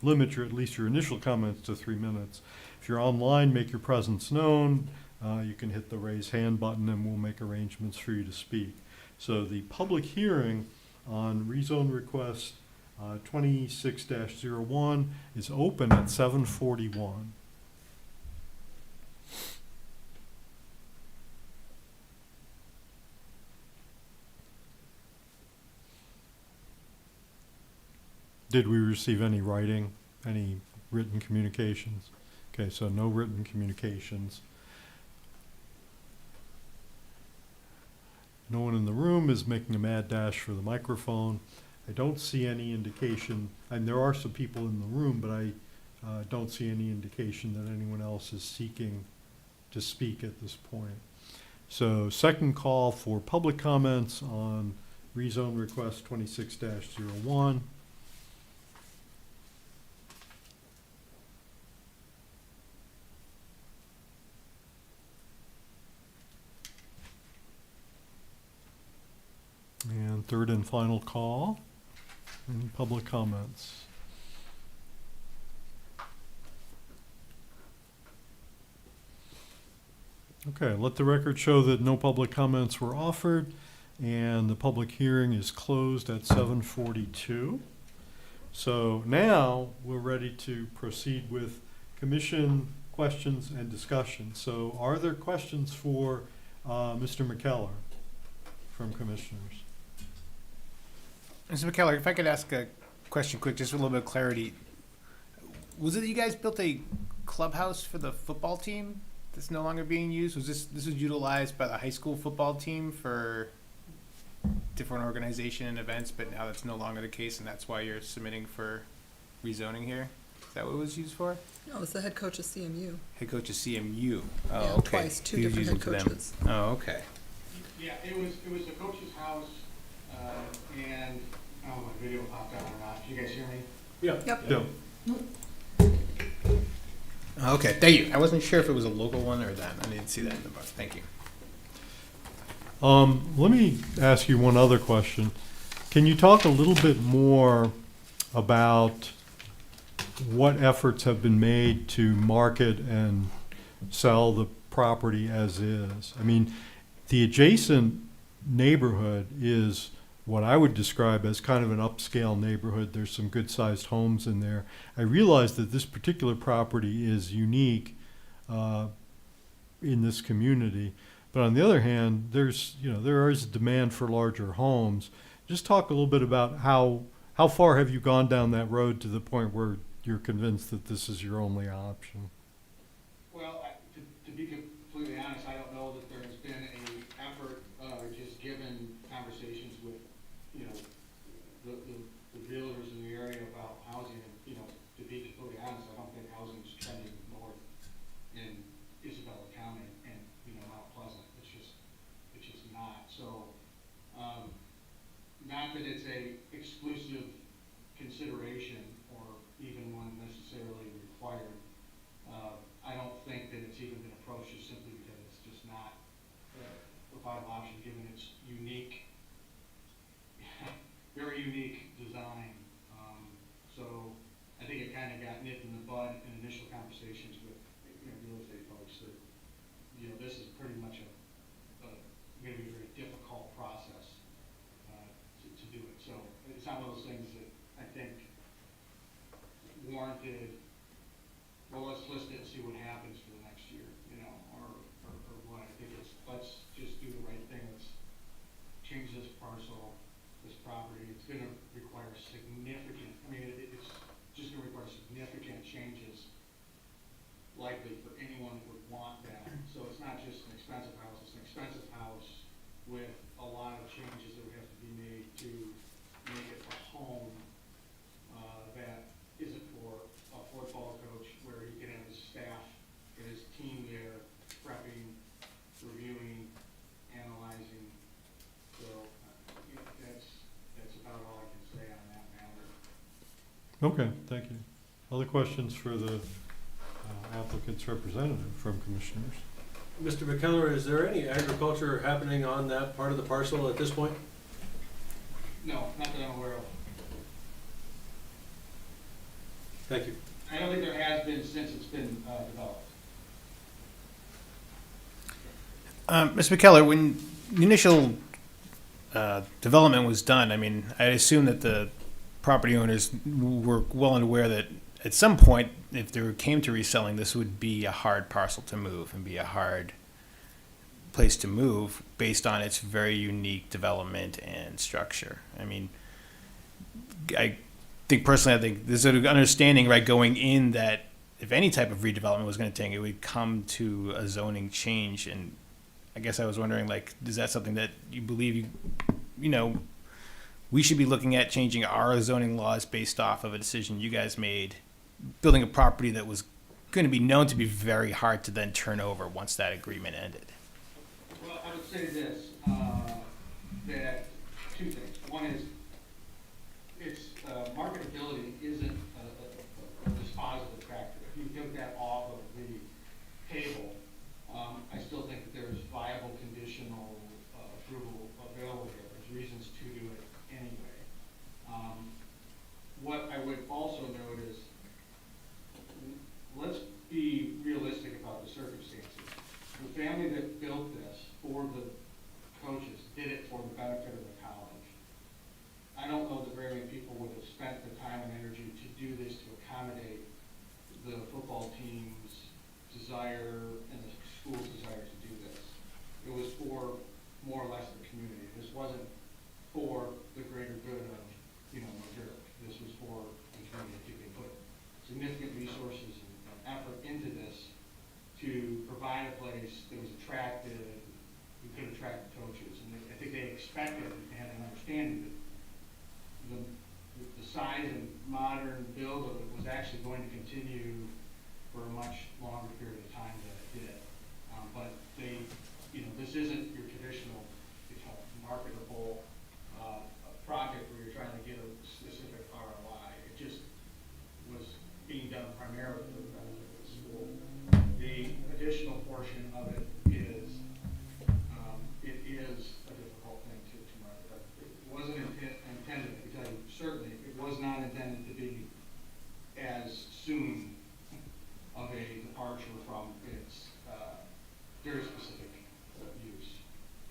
limit at least your initial comments to 3 minutes. If you're online, make your presence known. You can hit the raise hand button and we'll make arrangements for you to speak. So the public hearing on rezone request 26-01 is open at 7:41. Did we receive any written communications? Okay, so no written communications. No one in the room is making a mad dash for the microphone. I don't see any indication, and there are some people in the room, but I don't see any indication that anyone else is seeking to speak at this point. So second call for public comments on rezone request 26-01. And third and final call, any public comments? Okay, let the record show that no public comments were offered, and the public hearing is closed at 7:42. So now we're ready to proceed with commission questions and discussion. So are there questions for Mr. McKellar from commissioners? Mr. McKellar, if I could ask a question quick, just for a little bit of clarity. Was it that you guys built a clubhouse for the football team that's no longer being used? Was this was utilized by the high school football team for different organization and events, but now that's no longer the case, and that's why you're submitting for rezoning here? Is that what it was used for? No, it's the head coach of CMU. Head coach of CMU. Oh, Yeah, okay. twice, two He was different using head for them. coaches. Oh, okay. Yeah, it was the coach's house, and, I don't know if my video popped out or not. Can you guys hear me? Yeah. Yep. Yeah. Okay, thank you. I wasn't sure if it was a local one or that. I didn't see that in the book. Thank you. Let me ask you one other question. Can you talk a little bit more about what efforts have been made to market and sell the property as is? I mean, the adjacent neighborhood is what I would describe as kind of an upscale neighborhood. There's some good-sized homes in there. I realize that this particular property is unique in this community, but on the other hand, there is a demand for larger homes. Just talk a little bit about how far have you gone down that road to the point where you're convinced that this is your only option? Well, to be completely honest, I don't know that there has been an effort, just given conversations with, the realtors in the area about housing, and, to be completely honest, I don't think housing is trending north in Isabella County and, Mount Pleasant. It's just not. So, not that it's a exclusive consideration or even one necessarily required. I don't think that it's even been approached just simply because it's just not a viable option given its unique, very unique design. So I think it kind of got nipped in the bud in initial conversations with, real estate folks that, this is pretty much going to be a very difficult process to do it. So it's not one of those things that I think warranted, well, let's list it and see what happens for the next year, or what. I think it's, let's just do the right thing. Let's change this parcel, this property. It's going to require significant, it's just going to require significant changes likely for anyone that would want that. So it's not just an expensive house, it's an expensive house with a lot of changes that would have to be made to make it a home that isn't for a football coach, where he can have his staff and his team there prepping, reviewing, analyzing. So that's about all I can say on that matter. Okay, thank you. Other questions for the applicant's representative from commissioners. Mr. McKellar, is there any agriculture happening on that part of the parcel at this point? No, not that I'm aware of. Thank you. I don't think there has been since it's been developed. Mr. McKellar, when the initial development was done, I mean, I assume that the property owners were well aware that at some point, if there came to reselling, this would be a hard parcel to move and be a hard place to move based on its very unique development and structure. I mean, I think there's an understanding, right, going in that if any type of redevelopment was going to take, it would come to a zoning change. And I guess I was wondering, like, is that something that you believe we should be looking at changing our zoning laws based off of a decision you guys made, building a property that was going to be known to be very hard to then turn over once that agreement ended? Well, I would say this, that two things. One is, its marketability isn't a dispositive factor. If you took that off of the table, I still think that there's viable conditional approval available here. There's reasons to do it anyway. What I would also note is, let's be realistic about the circumstances. The family that built this for the coaches did it for the benefit of the college. I don't know that very many people would have spent the time and energy to do this to accommodate the football team's desire and the school's desire to do this. It was for more or less the community. This wasn't for the greater good of, Missouri. This was for the community. They put significant resources and effort into this to provide a place that was attractive, who could attract the coaches. And I think they expected and had an understanding that the size and modern build of it was actually going to continue for a much longer period of time than it did. But they, this isn't your traditional, marketable project where you're trying to get a specific ROI. It just was being done primarily for the benefit of the school. The additional portion of it is a difficult thing to market. It wasn't intended, I can tell you certainly, it was not intended to be as soon of a departure from its very specific use.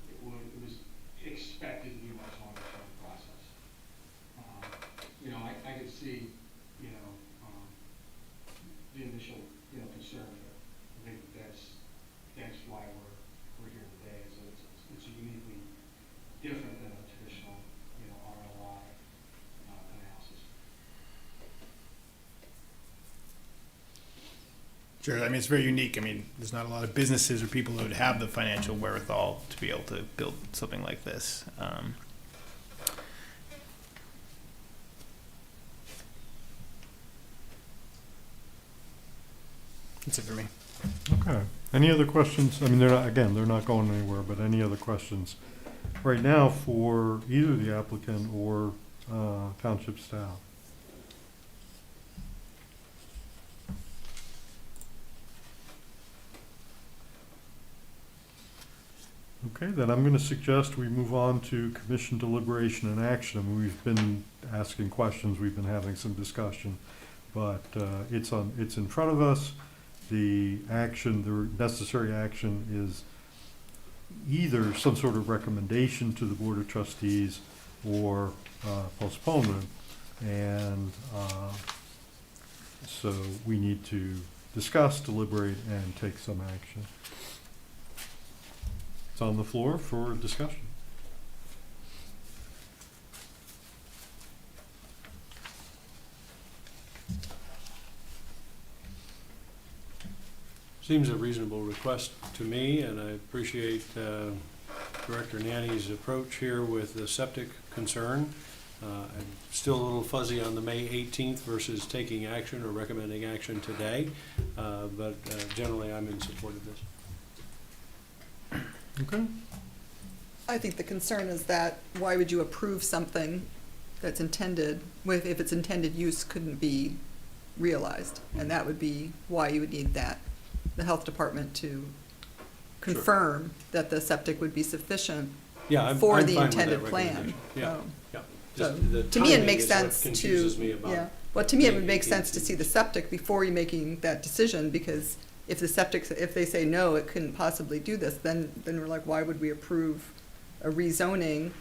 It was expected to be much longer term process. I could see, the initial, concern there. I think that's why we're here today. Is that it's uniquely different than a traditional, ROI analysis. Sure. I mean, it's very unique. I mean, there's not a lot of businesses or people who would have the financial wherewithal to be able to build something like this. That's it for me. Okay. Any other questions? I mean, they're not going anywhere, but any other questions right now for either the applicant or township staff? Okay, then I'm going to suggest we move on to commission deliberation and action. We've been asking questions, we've been having some discussion, but it's in front of us. The necessary action is either some sort of recommendation to the Board of Trustees or postponement. And so we need to discuss, deliberate, and take some action. It's on the floor for discussion. Seems a reasonable request to me, and I appreciate Director Nanny's approach here with the septic concern. I'm still a little fuzzy on the May 18th versus taking action or recommending action today, but generally I'm in support of this. Okay. I think the concern is that why would you approve something that's intended, if its intended use couldn't be realized. And that would be why you would need that, the health department to confirm that the septic would be sufficient Yeah, I'm for fine the with that intended plan. recommendation. Yeah, Um, yeah. So, Just the to me, it timing makes is what sense to, confuses me about yeah, well, to me, it would the make sense to 18th. see the septic before you making that decision, because if the septic, if they say, no, it couldn't possibly do this, then we're like, why would we approve a rezoning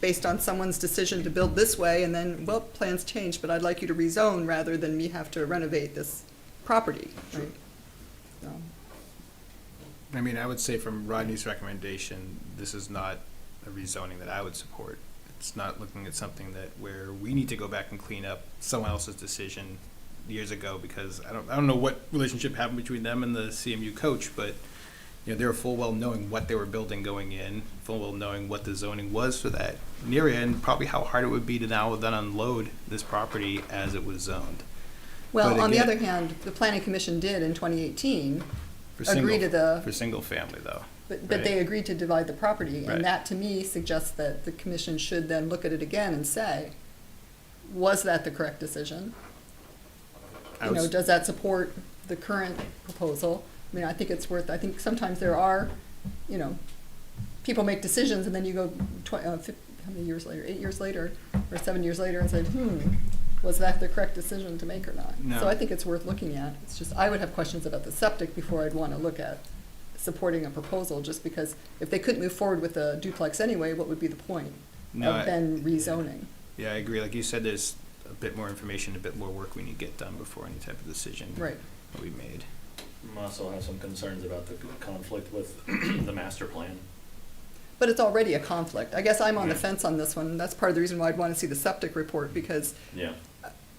based on someone's decision to build this way, and then, well, plans change, but I'd like you to rezone rather than me have to renovate this property, right? So, I mean, I would say from Rodney's recommendation, this is not a rezoning that I would support. It's not looking at something that where we need to go back and clean up someone else's decision years ago, because I don't know what relationship happened between them and the CMU coach, but they were full well knowing what they were building going in, full well knowing what the zoning was for that area, and probably how hard it would be to now then unload this property as it was zoned. well, But on the again- other hand, the planning commission did in 2018 For agree to the. For single family though. But Right. they agreed to divide the property, Right. and that to me suggests that the commission should then look at it again and say, was that the correct decision? I You know, was- does that support the current proposal? I mean, I think it's worth, I think sometimes there are, people make decisions and then you go how many years later, 8 years later, or 7 years later and say, was that the correct decision to make or not? No. So I think it's worth looking at. It's just, I would have questions about the septic before I'd wanna look at supporting a proposal, just because if they couldn't move forward with a duplex anyway, what would be the point No, of then rezoning? Yeah, I agree. Like you said, there's a bit more information, a bit more work we need to get done before any type of decision Right. will be made. I also have some concerns about the conflict with the master plan. But it's already a conflict. I guess I'm on the Yeah. fence on this one. That's part of the reason why I'd wanna see the septic report, because Yeah.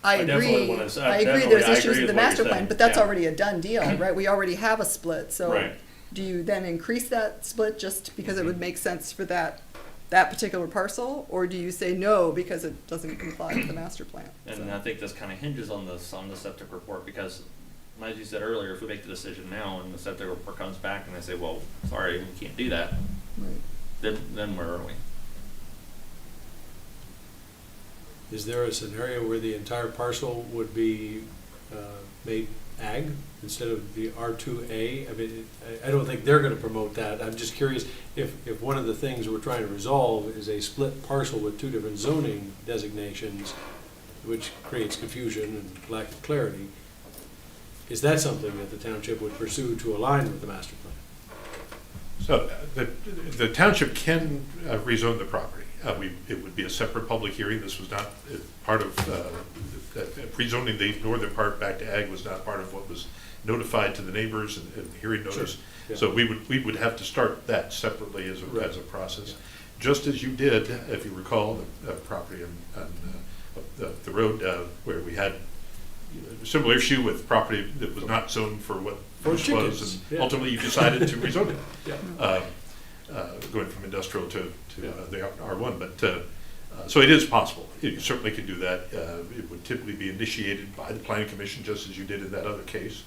I definitely agree, wanna s- I agree definitely, there's I issues agree with the with what you're master plan, saying. but that's Yeah. already a done deal, right? We already have a split, so Right. do you then increase that split just because it would make sense for that particular parcel? Or do you say no because it doesn't comply with the master plan? And So- I think this kind of hinges on the septic report, because, as you said earlier, if we make the decision now and the septic report comes back and they say, well, sorry, we can't do that, Right. then where are we? Is there a scenario where the entire parcel would be made ag instead of the R2A? I mean, I don't think they're gonna promote that. I'm just curious if one of the things we're trying to resolve is a split parcel with two different zoning designations, which creates confusion and lack of clarity. Is that something that the township would pursue to align with the master plan? So the township can rezone the property. It would be a separate public hearing. This was not part of, rezoning the northern part back to ag was not part of what was notified to the neighbors and hearing notice. Yeah. So we would have to start that separately as Right. a process. Just as you did, if you recall, the property on the road where we had a similar issue with property that was not zoned for what For first chickens, was, and yeah. ultimately you decided to rezone it. Yeah. Going from industrial to the R1, but, so it is possible. You certainly can do that. It would typically be initiated by the planning commission, just as you did in that other case.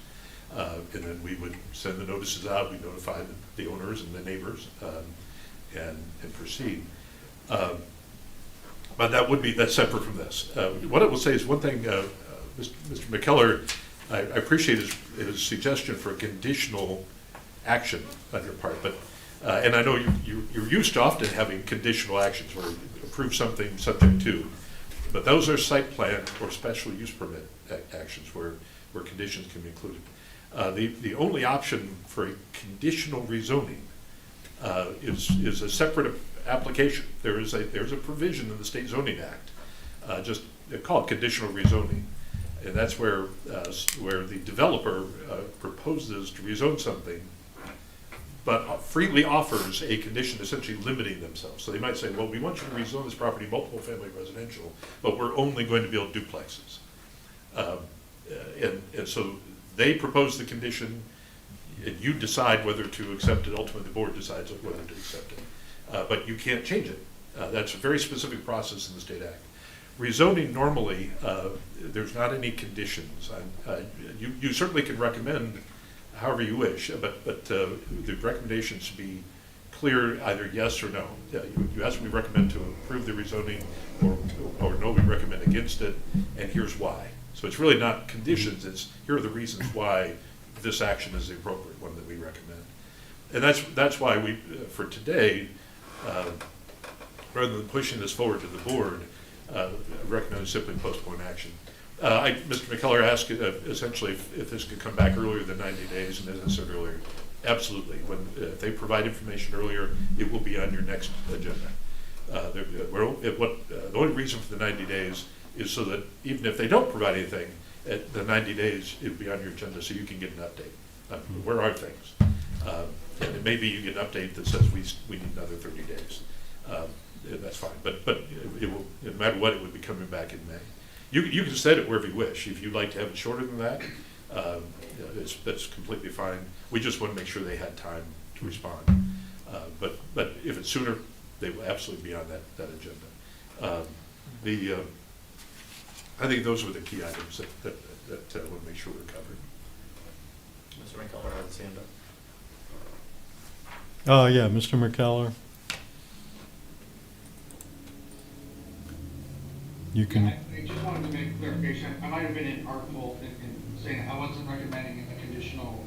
And then we would send the notices out, we notify the owners and the neighbors, and proceed. But that's separate from this. What I will say is one thing, Mr. McKellar, I appreciate his suggestion for a conditional action on your part, but and I know you're used to often having conditional actions where you approve something subject to, but those are site plan or special use permit actions where conditions can be included. The only option for a conditional rezoning is a separate application. There's a provision in the State Zoning Act, just called conditional rezoning, and that's where the developer proposes to rezone something, but freely offers a condition essentially limiting themselves. So they might say, well, we want you to rezone this property multiple family residential, but we're only going to build duplexes. And so they propose the condition, and you decide whether to accept it. Ultimately, the board decides whether to accept it. But you can't change it. That's a very specific process in the State Act. Rezoning normally, there's not any conditions. You certainly can recommend however you wish, but the recommendation should be clear, either yes or no. Yes, we recommend to approve the rezoning, or no, we recommend against it, and here's why. So it's really not conditions, it's here are the reasons why this action is the appropriate one that we recommend. And that's why we, for today, rather than pushing this forward to the board, recommend simply postpone action. Mr. McKellar asked essentially if this could come back earlier than 90 days, and as I said earlier, absolutely. If they provide information earlier, it will be on your next agenda. The only reason for the 90 days is so that even if they don't provide anything, at the 90 days, it'll be on your agenda so you can get an update. Where are things? And it maybe you get an update that says we need another 30 days. That's fine, but it will, no matter what, it would be coming back in May. You can set it wherever you wish. If you'd like to have it shorter than that, that's completely fine. We just want to make sure they had time to respond. But if it's sooner, they will absolutely be on that agenda. I think those were the key items that I want to make sure we're covered. Mr. McKellar had his hand up. Yeah, Mr. McKellar. You can, I just wanted to make a clarification. I might have been inartful in saying I wasn't recommending a conditional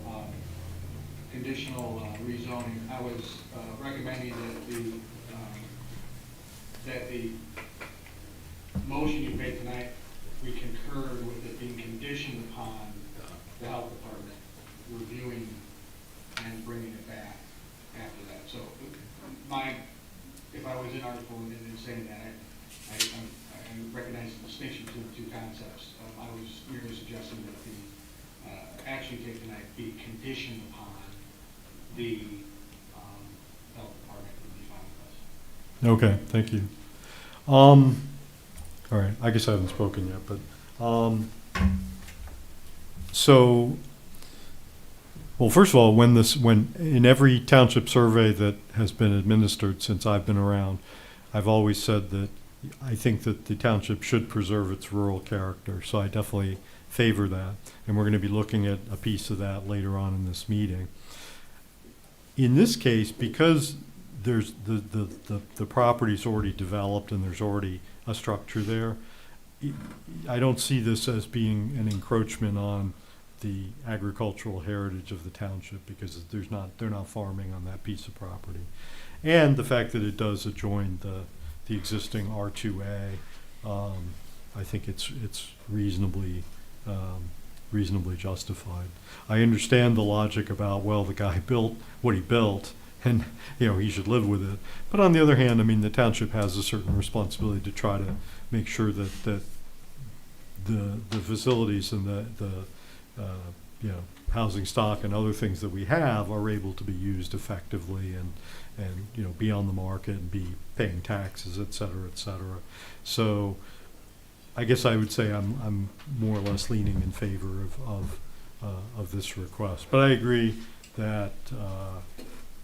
rezoning. I was recommending that the motion you made tonight, we concurred with it being conditioned upon the health department reviewing and bringing it back after that. So if I was inartful in saying that, I recognize the distinction between the two concepts. I was merely suggesting that the action you take tonight be conditioned upon the health department would be fine with us. okay, thank you. All right, I guess I haven't spoken yet, but, so, well, first of all, when in every township survey that has been administered since I've been around, I've always said that I think that the township should preserve its rural character, so I definitely favor that. And we're going to be looking at a piece of that later on in this meeting. In this case, because there's the property's already developed and there's already a structure there, I don't see this as being an encroachment on the agricultural heritage of the township, because they're not farming on that piece of property. And the fact that it does adjoin the existing R2A, I think it's reasonably justified. I understand the logic about, well, the guy built what he built, and he should live with it. But on the other hand, I mean, the township has a certain responsibility to try to make sure that the facilities and the housing stock and other things that we have are able to be used effectively and be on the market and be paying taxes, et cetera, et cetera. So I guess I would say I'm more or less leaning in favor of this request. But I agree that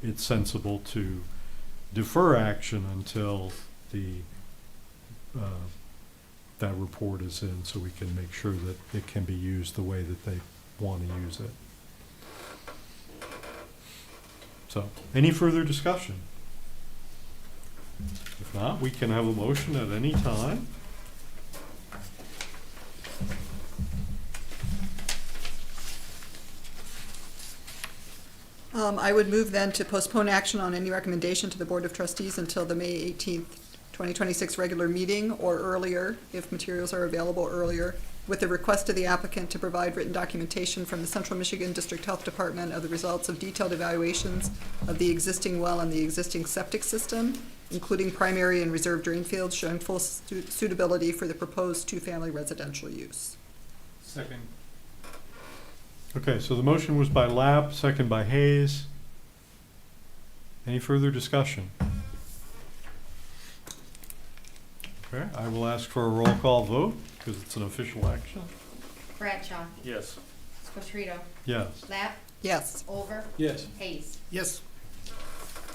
it's sensible to defer action until that report is in, so we can make sure that it can be used the way that they want to use it. So, any further discussion? If not, we can have a motion at any time. I would move then to postpone action on any recommendation to the Board of Trustees until the May 18th, 2026 regular meeting or earlier, if materials are available earlier, with the request to the applicant to provide written documentation from the Central Michigan District Health Department of the results of detailed evaluations of the existing well and the existing septic system, including primary and reserve drain fields showing full suitability for the proposed two-family residential use. Second. Okay, so the motion was by Lapp, second by Hayes. Any further discussion? Okay, I will ask for a roll call vote, because it's an official action. Bradshaw, Yes. Squatrito, Yes. Lapp, Yes. Over, Yes. Hayes. Yes.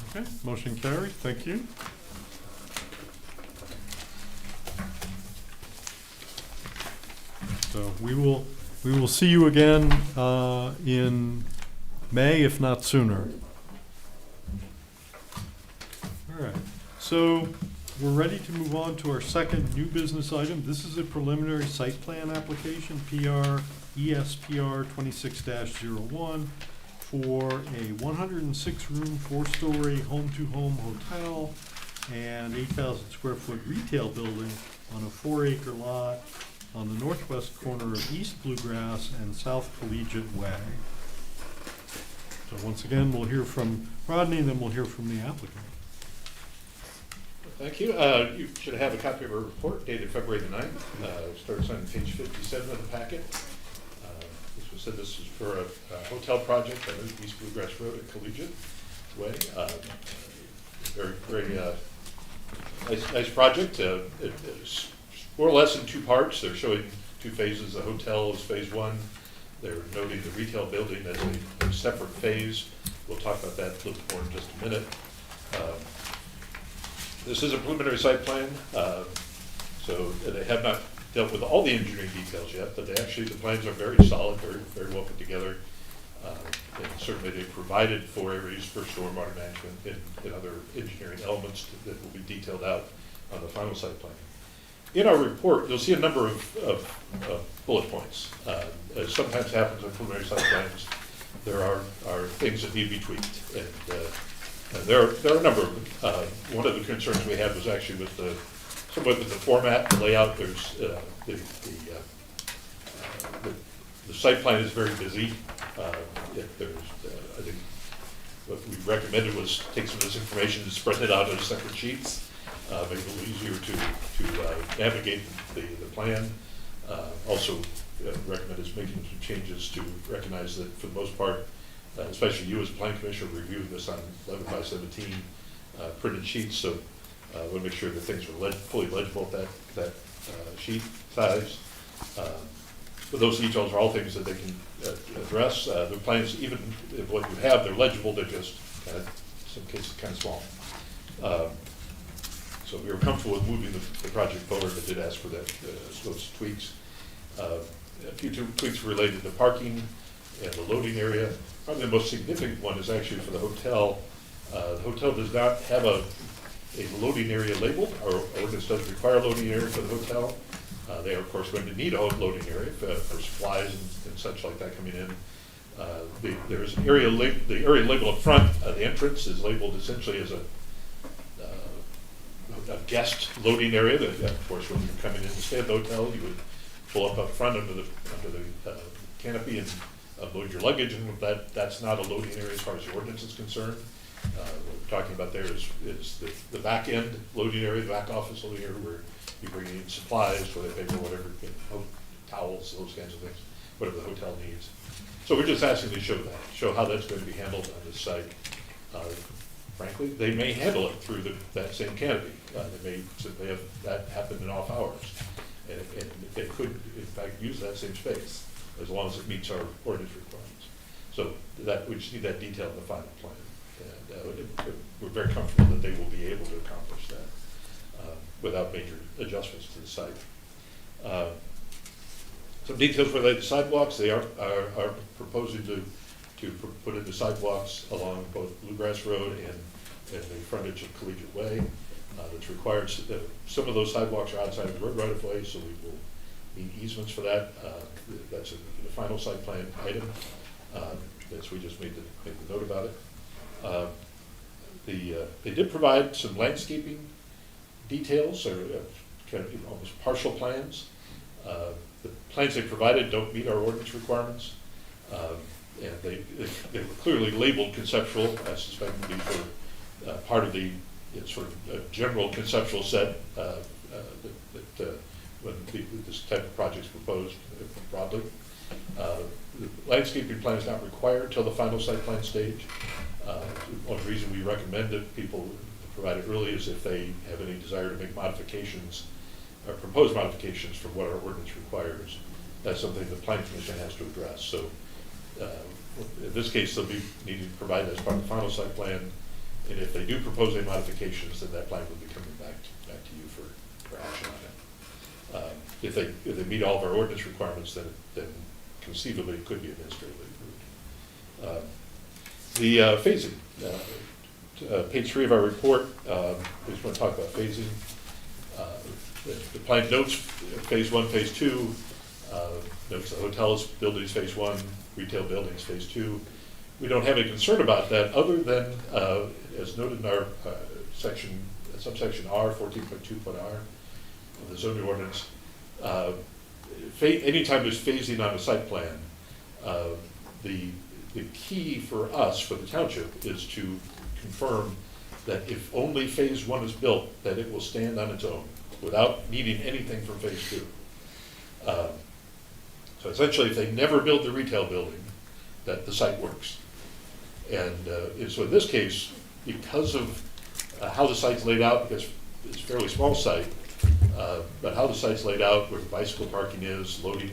Okay, motion carried, thank you. So we will see you again in May, if not sooner. All right, so we're ready to move on to our second new business item. This is a preliminary site plan application, ESPR 26-01, for a 106-room, 4-story home-to-home hotel and 8,000 square foot retail building on a 4-acre lot on the northwest corner of East Bluegrass and South Collegiate Way. So once again, we'll hear from Rodney, then we'll hear from the applicant. Thank you. You should have a copy of our report dated February the 9th. Starts on page 57 of the packet. This is for a hotel project on East Bluegrass Road at Collegiate Way. Very nice project. It's more or less in two parts. They're showing two phases. The hotel is phase one. They're noting the retail building as a separate phase. We'll talk about that a little more in just a minute. This is a preliminary site plan, so they have not dealt with all the engineering details yet, but the plans are very solid, very well put together. And certainly they provided for areas for stormwater management and other engineering elements that will be detailed out on the final site plan. In our report, you'll see a number of bullet points. As sometimes happens on preliminary site plans, there are things that need to be tweaked. And there are a number of them. One of the concerns we had was actually with the format, the layout. There's the site plan is very busy. I think what we recommended was take some of this information and spread it out into separate sheets, make it a little easier to navigate the plan. Also recommended making some changes to recognize that for the most part, especially you as a plan commissioner reviewing this on 11 by 17 printed sheets, so we'll make sure that things are fully legible at that sheet size. But those details are all things that they can address. The plans, even if what you have, they're legible, they're just kind of, in some cases, kind of small. So we were comfortable with moving the project forward, but did ask for those tweaks. A few tweaks related to parking and the loading area. Probably the most significant one is actually for the hotel. The hotel does not have a loading area labeled. Our ordinance doesn't require a loading area for the hotel. They are, of course, going to need a loading area for supplies and such like that coming in. There's an area, the area labeled up front, the entrance is labeled essentially as a guest loading area. That, of course, when you're coming in to stay at the hotel, you would pull up front under the canopy and load your luggage, and that's not a loading area as far as the ordinance is concerned. What we're talking about there is the back end loading area, the back office loading area where you bring in supplies, toilet paper, whatever, towels, those kinds of things, whatever the hotel needs. So we're just asking to show how that's going to be handled on this site. Frankly, they may handle it through that same canopy. They may simply have that happen in off hours. And they could, in fact, use that same space as long as it meets our ordinance requirements. So we just need that detail in the final plan. And we're very comfortable that they will be able to accomplish that without major adjustments to the site. Some details related to sidewalks. They are proposing to put in the sidewalks along both Bluegrass Road and the frontage of Collegiate Way. That's required. Some of those sidewalks are outside of the road right of way, so we will need easements for that. That's the final site plan item. We just made the note about it. They did provide some landscaping details, or kind of almost partial plans. The plans they provided don't meet our ordinance requirements. And they were clearly labeled conceptual. I suspect would be for part of the sort of general conceptual set when this type of project is proposed broadly. The landscaping plan is not required till the final site plan stage. One reason we recommend that people provide it early is if they have any desire to make modifications or propose modifications from what our ordinance requires. That's something the Planning Commission has to address. So in this case, they'll be needing to provide that as part of the final site plan. And if they do propose any modifications, then that plan will be coming back to you for action on it. If they meet all of our ordinance requirements, then conceivably it could be administratively approved. The phasing, page 3 of our report, we just want to talk about phasing. The plan notes phase 1, phase 2, notes the hotels, buildings phase 1, retail buildings phase 2. We don't have any concern about that other than, as noted in our subsection R, 14.2.R of the zoning ordinance, anytime there's phasing on a site plan, the key for us, for the township, is to confirm that if only phase 1 is built, that it will stand on its own without needing anything from phase 2. So essentially, if they never build the retail building, that the site works. And so in this case, because of how the site's laid out, because it's a fairly small site, but how the site's laid out, where the bicycle parking is, loading,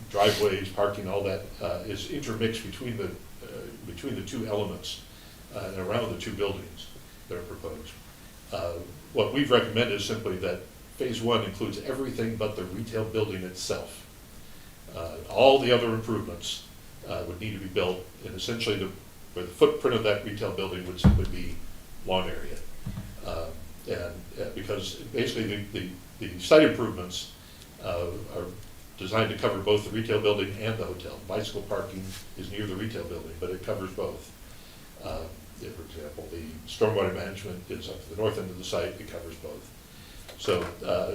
driveways, parking, all that is intermixed between the two elements and around the two buildings that are proposed. What we've recommended is simply that phase 1 includes everything but the retail building itself. All the other improvements would need to be built, and essentially the footprint of that retail building would simply be lawn area. Because basically the site improvements are designed to cover both the retail building and the hotel. Bicycle parking is near the retail building, but it covers both. For example, the stormwater management is up to the north end of the site, it covers both. So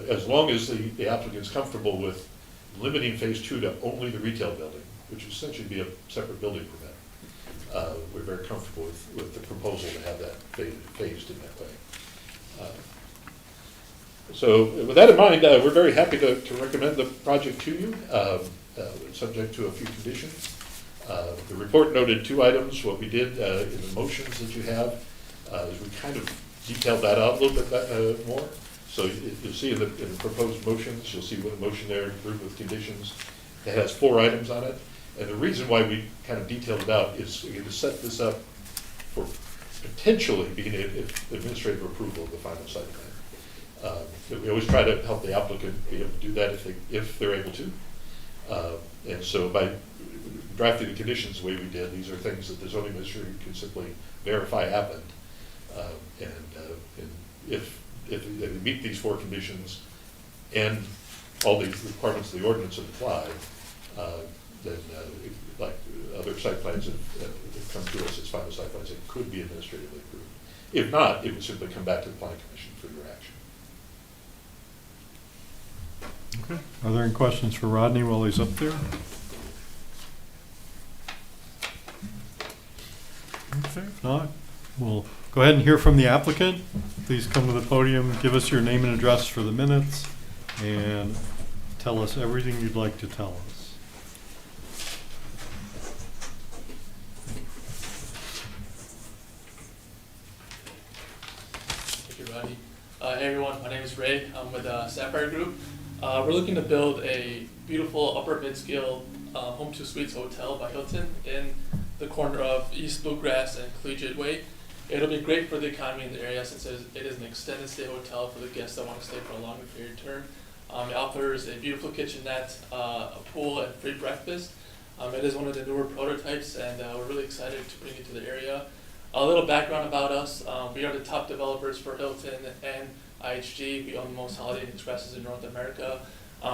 as long as the applicant's comfortable with limiting phase 2 to only the retail building, which would essentially be a separate building permit, we're very comfortable with the proposal to have that phased in that way. So with that in mind, we're very happy to recommend the project to you, subject to a few conditions. The report noted 2 items. What we did in the motions that you have is we kind of detailed that out a little bit more. So you'll see in the proposed motions, you'll see what motion there, group with conditions. It has 4 items on it. And the reason why we kind of detailed it out is again, to set this up for potentially being administrative approval of the final site plan. We always try to help the applicant be able to do that if they're able to. And so by drafting the conditions the way we did, these are things that the zoning administrator can simply verify happened. And if they meet these 4 conditions and all the requirements of the ordinance apply, then like other site plans that come to us as final site plans, it could be administratively approved. If not, it would simply come back to the planning commission for your action. Okay. Are there any questions for Rodney while he's up there? Okay, if not, we'll go ahead and hear from the applicant. Please come to the podium, give us your name and address for the minutes, and tell us everything you'd like to tell us. Thank you, Rodney. Hey everyone, my name is Ray. I'm with Sapphire Group. We're looking to build a beautiful upper mid-scale Home 2 Suites hotel by Hilton in the corner of East Bluegrass and Collegiate Way. It'll be great for the economy in the area since it is an extended stay hotel for the guests that want to stay for a longer period of term. It offers a beautiful kitchenette, a pool, and free breakfast. It is one of the newer prototypes, and we're really excited to bring it to the area. A little background about us: we are the top developers for Hilton and IHG. We own the most Holiday Inn Expresses in North America.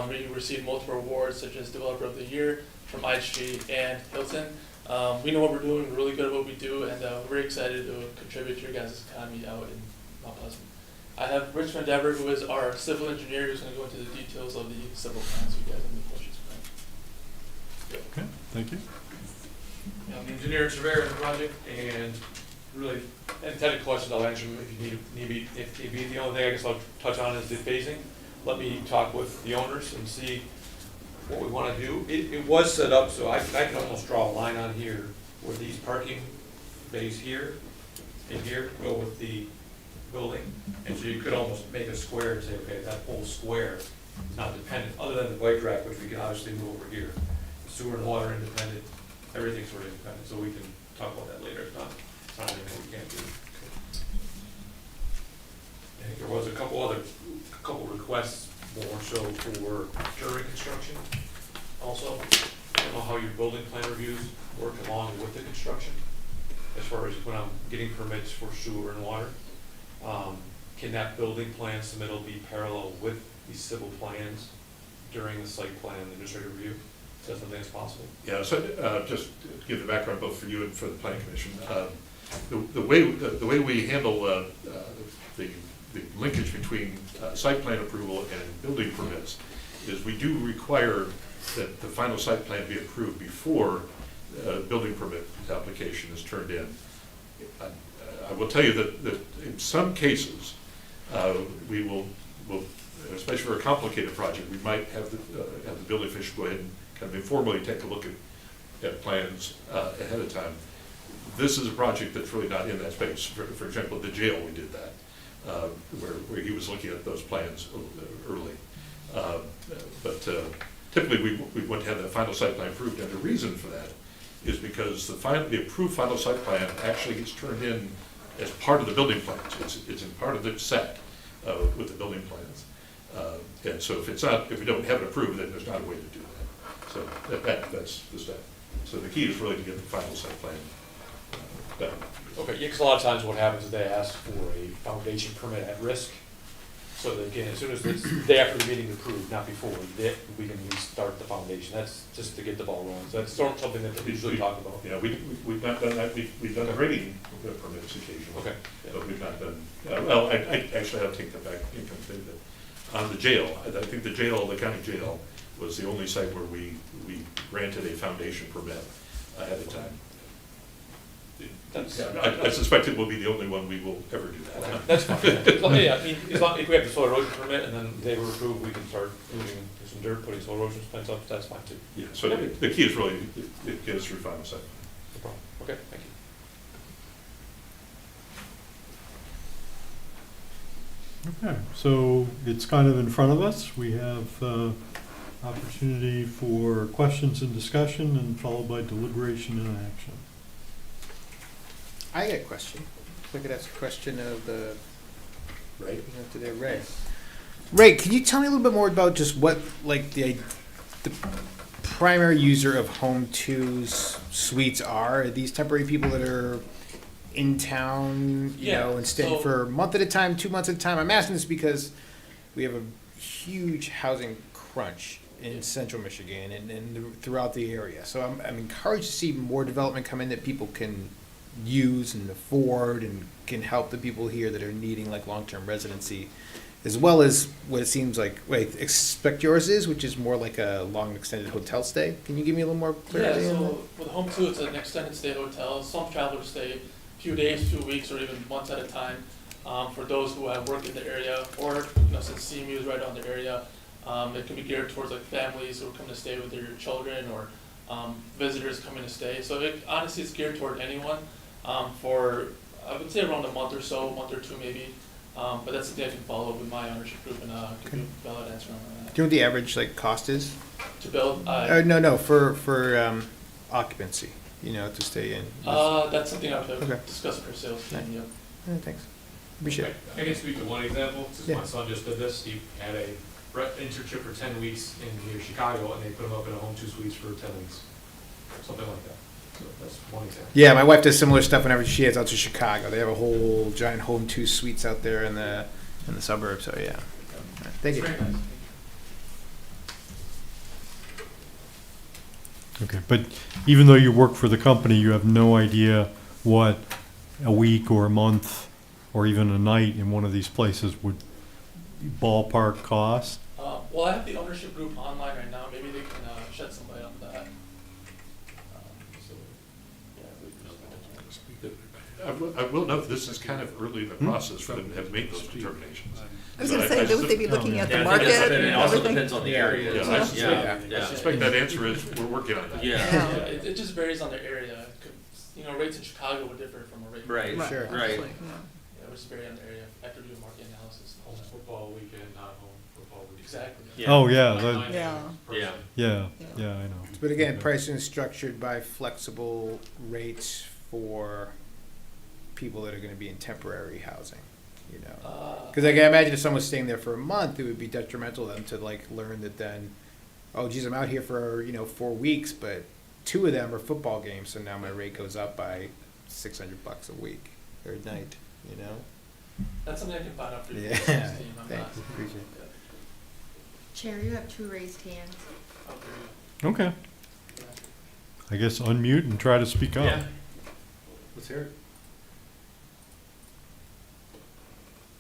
We received multiple awards such as Developer of the Year from IHG and Hilton. We know what we're doing, we're really good at what we do, and we're very excited to contribute to your guys' economy out in Mount Pleasant. I have Rich Van Dever, who is our civil engineer, who's going to go into the details of the civil plans. You guys have any questions for him? Okay, thank you. I'm the engineer and surveyor of the project, and really, intended questions I'll answer them if you need me. If need be. The only thing I guess I'll touch on is the phasing. Let me talk with the owners and see what we want to do. It was set up so I can almost draw a line on here where these parking bays here and here go with the building, and so you could almost make a square and say, okay, that whole square is not dependent, other than the bike rack, which we can obviously move over here. Sewer and water independent, everything's sort of independent, so we can talk about that later. It's not anything we can't do. I think there was a couple requests more so for during construction. Also, I don't know how your building plan reviews work along with the construction. as far as when I'm getting permits for sewer and water. Can that building plan submittal be parallel with the civil plans during the site plan administrative review? Is that something that's possible? Yeah, so just to give the background both for you and for the planning commission. The way we handle the linkage between site plan approval and building permits is we do require that the final site plan be approved before building permit application is turned in. I will tell you that in some cases, we will, especially for a complicated project, we might have the building official go ahead and kind of informally take a look at plans ahead of time. This is a project that's really not in that space. For example, the jail, we did that, where he was looking at those plans early. But typically, we want to have that final site plan approved, and the reason for that is because the approved final site plan actually gets turned in as part of the building plans. It's in part of the set with the building plans. And so if we don't have it approved, then there's not a way to do that. So that's the step. So the key is really to get the final site plan done. Okay, yeah, 'cause a lot of times what happens is they ask for a foundation permit at risk. So they can, as soon as it's the day after the meeting approved, not before, we can restart the foundation. That's just to get the ball rolling. So that's sort of something that we usually talk about. Yeah, we've not done that. We've done the grading permits occasionally. Okay. But we've not done, well, I actually have to take that back. On the jail, I think the county jail was the only site where we granted a foundation permit ahead of time. I suspect it will be the only one we will ever do that. Okay, that's fine. Yeah, I mean, as long as we have the soil erosion permit and then they were approved, we can start moving some dirt, putting soil erosion fence up, that's fine too. Yeah, so the key is really to get us through final site. No problem. Okay, thank you. Okay, so it's kind of in front of us. We have opportunity for questions and discussion, and followed by deliberation and action. I got a question. If I could ask a question of the, Right. to their Ray. Ray, can you tell me a little bit more about just what, like, the primary user of Home 2's suites are? Are these temporary people that are in town, you Yeah, know, and staying so- for a month at a time, 2 months at a time? I'm asking this because we have a huge housing crunch in central Michigan and throughout the area. So I'm encouraged to see more development come in that people can use and afford and can help the people here that are needing like long-term residency, as well as what it seems like, expect yours is, which is more like a long extended hotel stay. Can you give me a little more clarity Yeah, on that? so with Home 2, it's an extended stay hotel. Some travelers stay a few days, few weeks, or even months at a time. For those who have worked in the area, or since CMU is right on the area, it can be geared towards like families who are coming to stay with their children, or visitors coming to stay. So honestly, it's geared toward anyone. For I would say around a month or so, month or two maybe. But that's something I can follow up with my ownership group and give you a valid answer on that. Do you know what the average like cost is? To build, No, for occupancy. You know, to stay in. that's something I would have Okay. discuss with our sales team. Nice. Yeah. Thanks. Appreciate it. I can speak to one example, since Yeah. my son just did this. He had a internship for 10 weeks in near Chicago, and they put him up in a Home 2 suites for 10 weeks, something like that. So that's one example. Yeah, my wife does similar stuff whenever she heads out to Chicago. They have a whole giant Home 2 suites out there in the suburbs. So yeah. Thank you. It's very nice. Okay, but even though you work for the company, you have no idea what a week or a month or even a night in one of these places would ballpark cost? Well, I have the ownership group online right now. Maybe they can shed some light on that. So, yeah, we can I will note, this is kind of early in the process for them to have made those determinations. I was gonna say, would they be looking at the Yeah, I think market that's- and it also everything? depends on the area. Yeah, I suspect, Yeah. I suspect that answer is, we're working on that. Yeah. Yeah, it just varies on the area. Rates in Chicago would differ from a rate. Right. Sure. Right. Absolutely, yeah. Yeah, it would just vary on the area. After doing market analysis. Home football weekend, not home football weekend. Exactly. Yeah. Oh, yeah, Like that- 9 Yeah. a.m. person. Yeah. yeah, Yeah. yeah, I know. But again, Okay. pricing is structured by flexible rates for people that are going to be in temporary housing. You know, because I can imagine if someone's staying there for a month, it would be detrimental to them to like learn that then, oh geez, I'm out here for 4 weeks, but 2 of them are football games, so now my rate goes up by $600 a week or a night, you know? That's something I can find out for you. Yeah, Team. I'm thanks, not- appreciate it. Yeah. Chair, you have 2 raised hands. I'll do Okay. it. I guess unmute and try to speak up. Yeah. Let's hear it.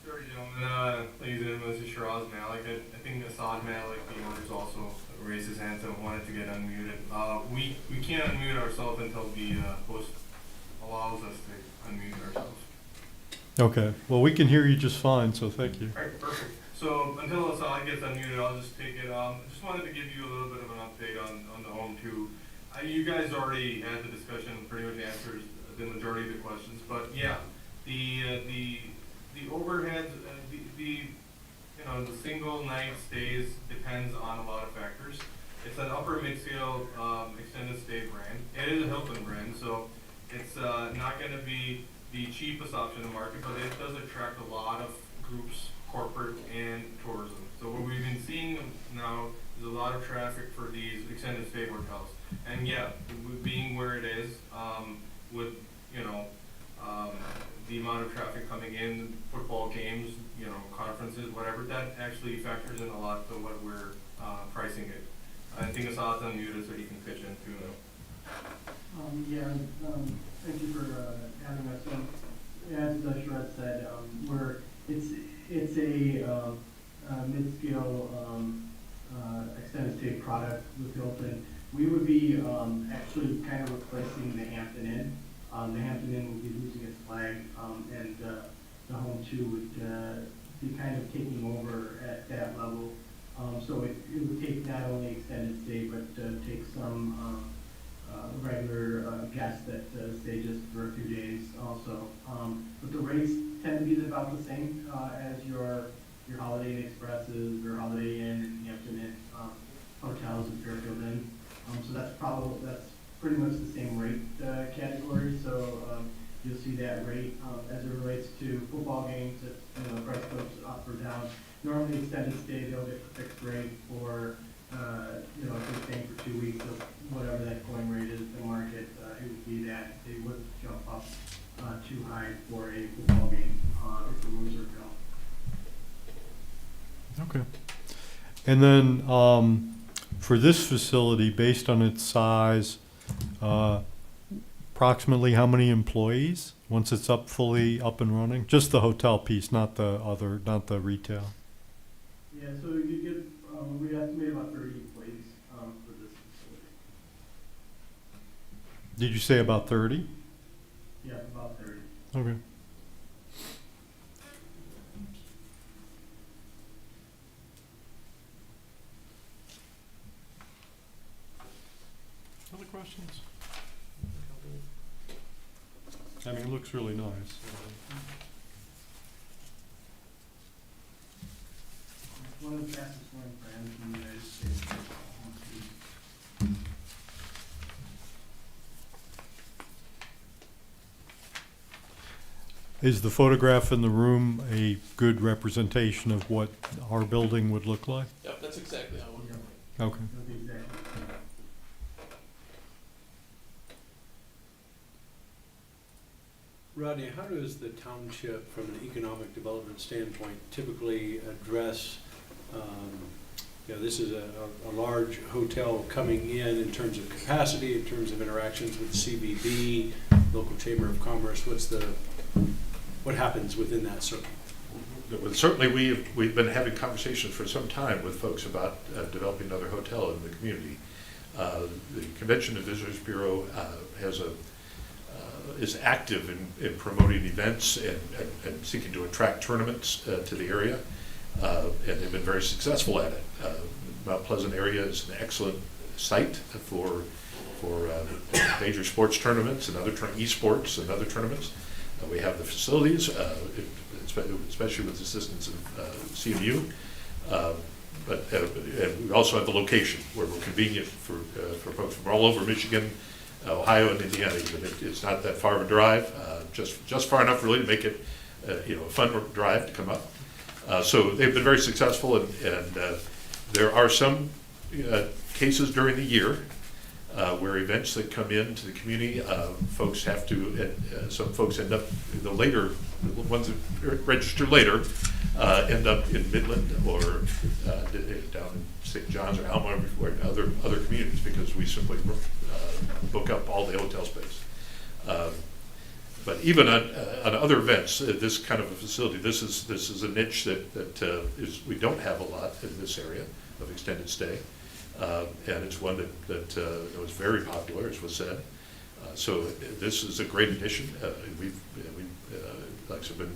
Sure, gentlemen. Ladies and gentlemen, this is Shiraz Malik. I think Assad Malik, the owner's also raised his hand and wanted to get unmuted. We can't unmute ourselves until the host allows us to unmute ourselves. Okay. Well, we can hear you just fine, so thank you. All right, perfect. So until Assad gets unmuted, I'll just take it. Just wanted to give you a little bit of an update on the Home 2. You guys already had the discussion, pretty much answers the majority of the questions. But yeah, the overheads, the single night stays depends on a lot of factors. It's an upper mid-scale extended stay brand. It is a Hilton brand, so it's not going to be the cheapest option in the market, but it does attract a lot of groups, corporate and tourism. So what we've been seeing now is a lot of traffic for these extended stay hotels. And yeah, being where it is, with the amount of traffic coming in, football games, conferences, whatever, that actually factors in a lot to what we're pricing it. I think Assad's unmuted so he can pitch in too. Thank you for having us. As Shiraz said, it's a mid-scale extended stay product with Hilton. We would be actually kind of replacing the Hampton Inn. The Hampton Inn would be losing its flag, and the Home 2 would be kind of taking over at that level. So it would take not only extended stay, but take some regular guests that stay just for a few days also. But the rates tend to be about the same as your Holiday Inn Expresses, your Holiday Inn and Hampton Inn hotels and Fairfield Inn. So that's pretty much the same rate category. So you'll see that rate as it relates to football games. If price goes up or down. Normally extended stay, they'll get a fixed rate for if they're staying for 2 weeks of whatever that going rate is in the market. It would be that they wouldn't jump up too high for a football game if the rooms are filled. Okay. And then for this facility, based on its size, approximately how many employees once it's fully up and running? Just the hotel piece, not the retail. Yeah, so you get, we estimate about 30 employees for this facility. Did you say about 30? Yeah, about 30. Okay. Other questions? I mean, it looks really nice. It's one of the fastest growing brands in the United States. Is the photograph in the room a good representation of what our building would look like? Yep, that's exactly how it would. Okay. It'll be exactly. Rodney, how does the township, from an economic development standpoint, typically address, this is a large hotel coming in terms of capacity, in terms of interactions with CBB, local chamber of commerce, what happens within that circle? Well, certainly we've been having conversations for some time with folks about developing another hotel in the community. The Convention and Visitors Bureau is active in promoting events and seeking to attract tournaments to the area, and they've been very successful at it. Mount Pleasant area is an excellent site for major sports tournaments and other esports and other tournaments. We have the facilities, especially with the assistance of CMU, but we also have the location where we're convenient for folks from all over Michigan, Ohio, and Indiana. Even it's not that far of a drive, just far enough really to make it a fun drive to come up. So they've been very successful, and there are some cases during the year where events that come into the community, folks have to, some folks end up, the ones that register later, end up in Midland or down in St. John's or Alma or other communities, because we simply book up all the hotel space. But even on other events, this kind of a facility, this is a niche that we don't have a lot in this area of extended stay, and it's one that was very popular, as was said. So this is a great addition. We've like I said, been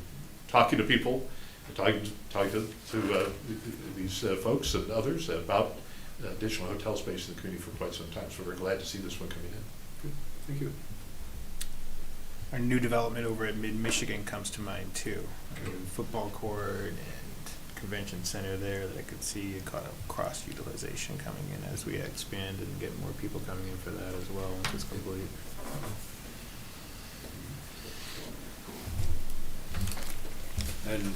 talking to people, talking to these folks and others about additional hotel space in the community for quite some time. So we're glad to see this one coming in. Good. Thank you. Our new development over at Mid-Michigan comes to mind too. Football court and convention center there that I could see a kind of cross-utilization coming in as we expand and get more people coming in for that as well once it's complete. And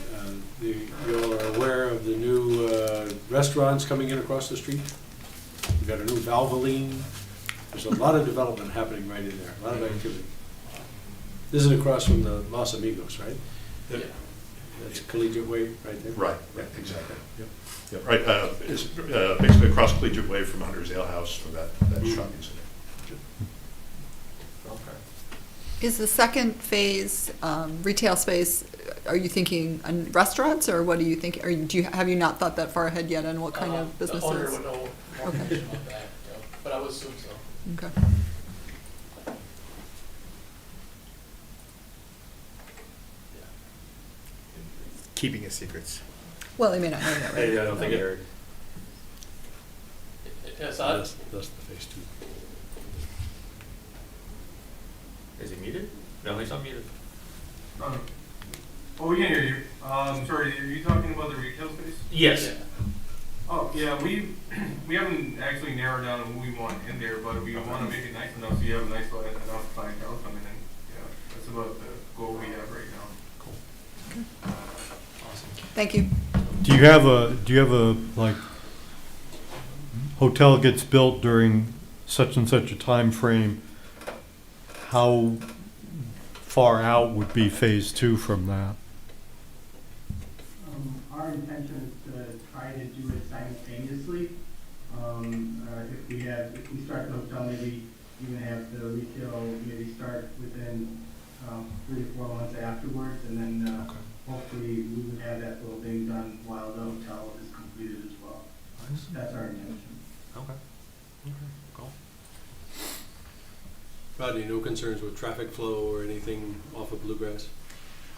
you are aware of the new restaurants coming in across the street? We've got a new Valvoline. There's a lot of development happening right in there, a lot of activity. This is across from the Los Amigos, right? Yeah. That's Collegiate Way right there? Right, exactly. Yep, right. It's basically across Collegiate Way from Hunter's Ale House, from that shopping center. Is the second phase retail space, are you thinking on restaurants, or what do you think, or have you not thought that far ahead yet on what kind of businesses? The owner would know more Okay. information about that, but I would assume so. Okay. Keeping his secrets. Well, they may not know that, right? I don't think it heard. Yes, That's the phase two. Is he muted? No, he's not muted. Oh, we can hear you. Sorry, are you talking about the retail space? Yes. Oh, yeah, we haven't actually narrowed down who we want in there, but we want to make it nice enough so you have a nice enough clientele coming in. Yeah, that's about the goal we have right now. Cool. Awesome. Thank you. Do you have a, like, hotel gets built during such and such a time frame? How far out would be phase two from that? Our intention is to try to do it simultaneously. If we start the hotel, maybe even have the retail maybe start within 3 to 4 months afterwards, and then hopefully we would have that building done while the hotel is completed as well. That's our intention. Okay. Cool. Rodney, no concerns with traffic flow or anything off of Bluegrass?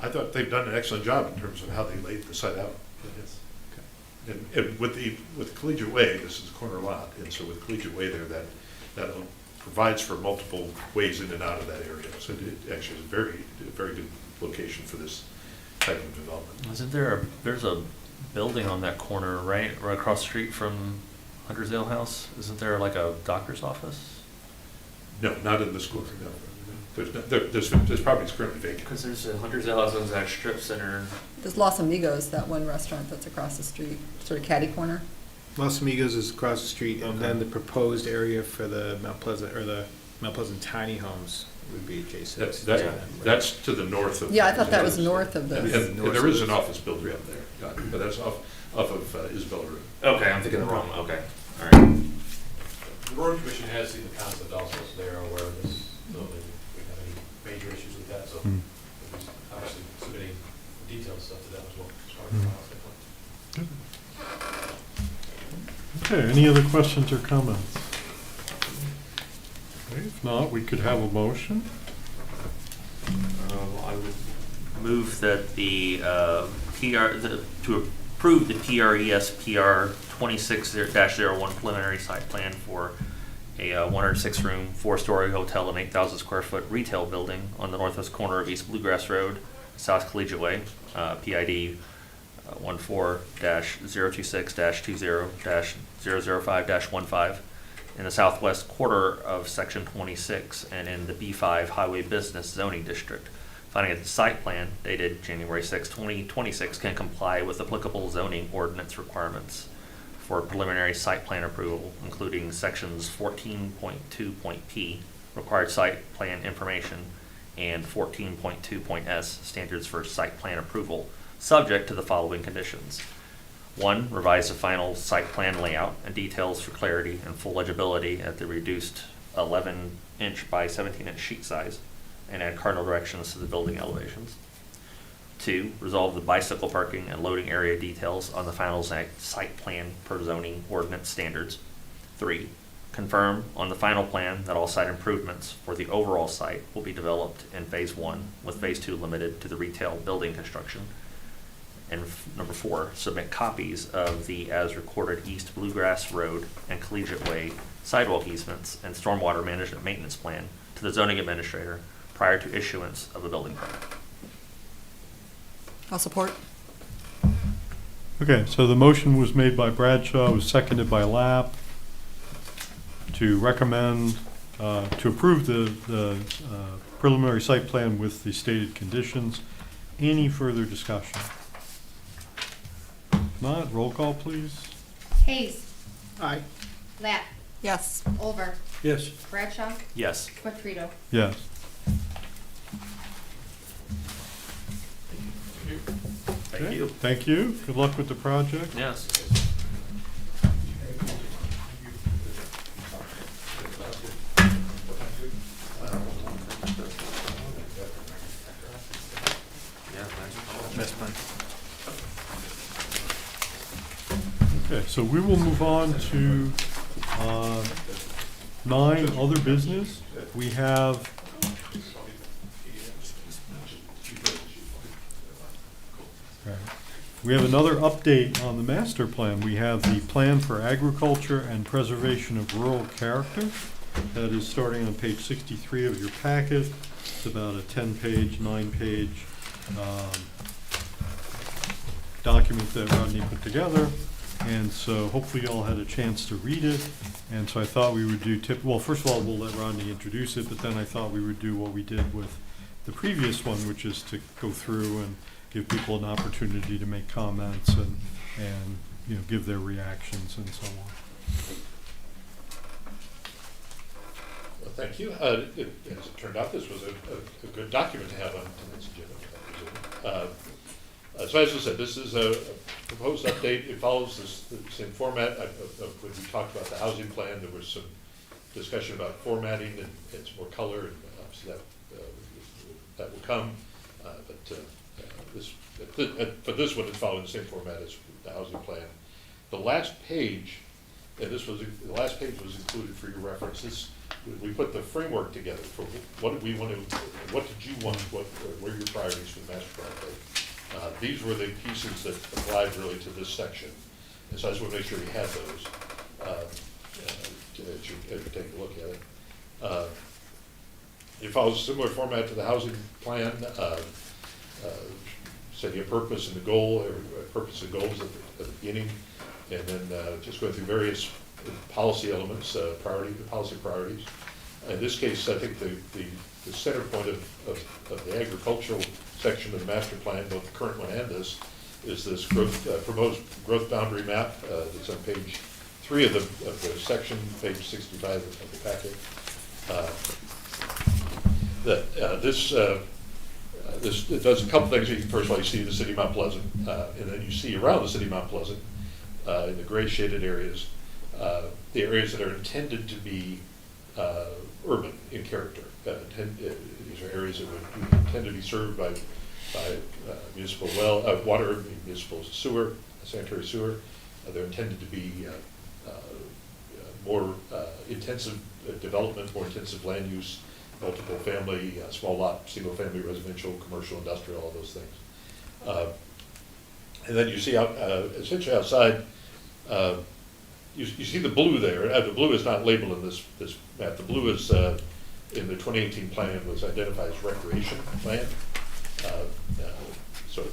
I thought they've done an excellent job in terms of how they laid the site out. Yes. And with Collegiate Way, this is a corner lot, and so with Collegiate Way there, that provides for multiple ways in and out of that area. So it actually is a very good location for this type of development. Isn't there there's a building on that corner, right across the street from Hunter's Ale House? Isn't there like a doctor's office? No, not in this corner, no. There's probably it's currently vacant. Because there's a Hunter's Ale House owns that strip center. There's Los Amigos, that one restaurant that's across the street, sort of catty corner. Los Amigos is across the street, and Okay. then the proposed area for the Mount Pleasant tiny homes would be adjacent. That's to the north of. Yeah, I thought that was north of And this. there is an office building up there, but that's off of Isabella Road. Okay, I'm thinking the wrong. Okay, all right. The road commission has seen the concept also, so they are aware of this, so we have any major issues with that, so Hmm. we'll be obviously submitting detailed stuff to them as well, as far as the house standpoint. Okay, any other questions or comments? Okay, if not, we could have a motion. I would move that the to approve the PRES PR 26-01 preliminary site plan for a 106-room, 4-story hotel and 8,000 square foot retail building on the northwest corner of East Bluegrass Road, South Collegiate Way, PID 14-026-20-005-15 in the southwest quarter of Section 26 and in the B5 Highway Business Zoning District. Finding that the site plan dated January 6, 2026 can comply with applicable zoning ordinance requirements for preliminary site plan approval, including sections 14.2.p, required site plan information, and 14.2.s, standards for site plan approval, subject to the following conditions. 1, revise the final site plan layout and details for clarity and full legibility at the reduced 11-inch by 17-inch sheet size, and add cardinal directions to the building elevations. 2, resolve the bicycle parking and loading area details on the final site plan per zoning ordinance standards. 3, confirm on the final plan that all site improvements for the overall site will be developed in Phase 1, with Phase 2 limited to the retail building construction. And number 4, submit copies of the as-recorded East Bluegrass Road and Collegiate Way sidewalk easements and stormwater management maintenance plan to the zoning administrator prior to issuance of a building permit. I'll support. Okay, so the motion was made by Bradshaw, was seconded by Lapp to recommend, to approve the preliminary site plan with the stated conditions. Any further discussion? If not, roll call, please. Hayes. Aye. Lapp. Yes. Olver. Yes. Bradshaw. Yes. Quatrito. Yes. Thank Okay, you. Thank you. Good luck with the project. Yes. Okay, so we will move on to 9, other business. We have another update on the master plan. We have the plan for agriculture and preservation of rural character. That is starting on page 63 of your packet. It's about a 10-page, 9-page document that Rodney put together. And so hopefully you all had a chance to read it. And so I thought we would do well, first of all, we'll let Rodney introduce it, but then I thought we would do what we did with the previous one, which is to go through and give people an opportunity to make comments and give their reactions and so on. Well, thank you. As it turned out, this was a good document to have on tonight's agenda. So as I said, this is a proposed update. It follows the same format. When we talked about the housing plan, there was some discussion about formatting and some more color, and obviously that will come. For this one, it's following the same format as the housing plan. The last page, and the last page was included for your reference. We put the framework together for what did we want to, what did you want, what were your priorities for the master plan? These were the pieces that applied really to this section, and so I just want to make sure you had those as you take a look at it. It follows a similar format to the housing plan. Setting a purpose and the goal, or purpose and goals at the beginning, and then just going through various policy elements, policy priorities. In this case, I think the center point of the agricultural section of the master plan, both the current one and this, is this proposed growth boundary map that's on page 3 of the section, page 65 of the packet. It does a couple things. First of all, you see the city of Mount Pleasant, and then you see around the city of Mount Pleasant, in the gray shaded areas, the areas that are intended to be urban in character. These are areas that would intend to be served by municipal water, municipal sewer, sanitary sewer. They're intended to be more intensive development, more intensive land use, multiple family, small lot, single family, residential, commercial, industrial, all those things. And then you see out, essentially outside, you see the blue there. The blue is not labeled in this map. The blue is in the 2018 plan was identified as recreation land. So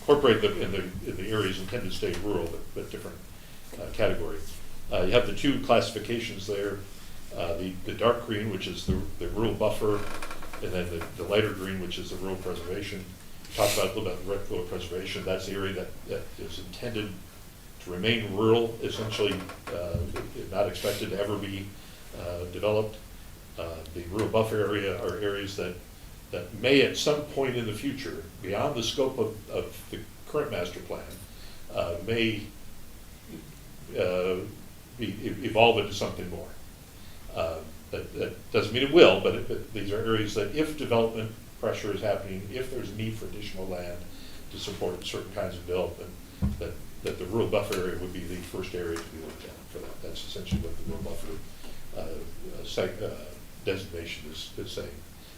incorporate them in the areas intended to stay rural, but different category. You have the two classifications there. The dark green, which is the rural buffer, and then the lighter green, which is the rural preservation. Talk about a little bit about rural preservation. That's the area that is intended to remain rural, essentially not expected to ever be developed. The rural buffer area are areas that may at some point in the future, beyond the scope of the current master plan, may evolve into something more. That doesn't mean it will, but these are areas that if development pressure is happening, if there's a need for additional land to support certain kinds of development, that the rural buffer area would be the first area to be looked at for that. That's essentially what the rural buffer designation is saying.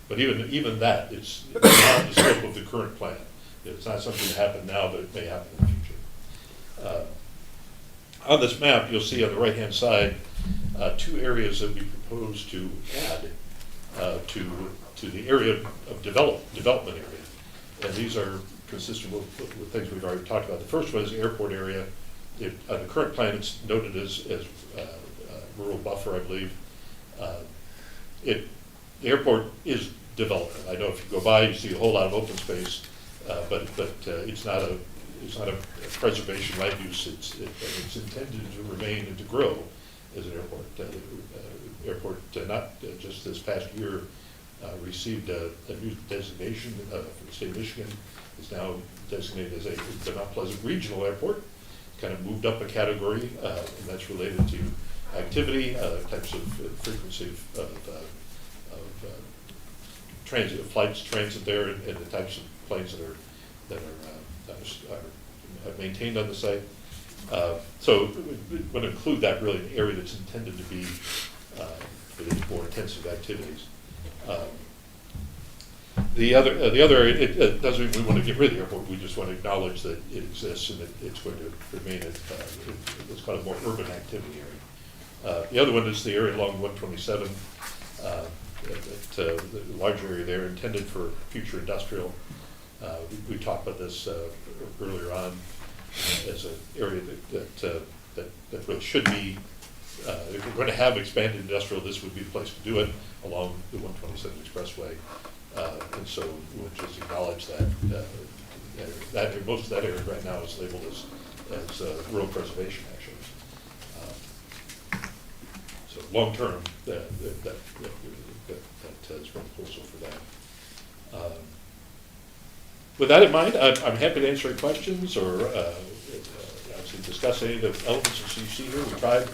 But even that, it's not the scope of the current plan. It's not something that happened now, but it may happen in the future. On this map, you'll see on the right-hand side 2 areas that we propose to add to the area of development area. And these are consistent with things we've already talked about. The first one is the airport area. The current plan is noted as rural buffer, I believe. The airport is development. I know if you go by, you see a whole lot of open space, but it's not a preservation land use. It's intended to remain and to grow as an airport. Airport not just this past year received a new designation from the state of Michigan. Is now designated as the Mount Pleasant Regional Airport. Kind of moved up a category, and that's related to activity, types of frequency of transit flights, transit there, and the types of planes that are maintained on the site. So we want to include that really in an area that's intended to be for these more intensive activities. The other area, it doesn't mean we want to get rid of the airport. We just want to acknowledge that it exists and that it's going to remain as what's called a more urban activity area. The other one is the area along 127. The larger area there intended for future industrial. We talked about this earlier on as an area that really should be, if we're going to have expanded industrial, this would be the place to do it along the 127 Expressway. And so we'll just acknowledge that, most of that area right now is labeled as rural preservation, actually. So long term, that is from proposal for that. With that in mind, I'm happy to answer any questions or obviously discuss any of the elements that you see here. We tried,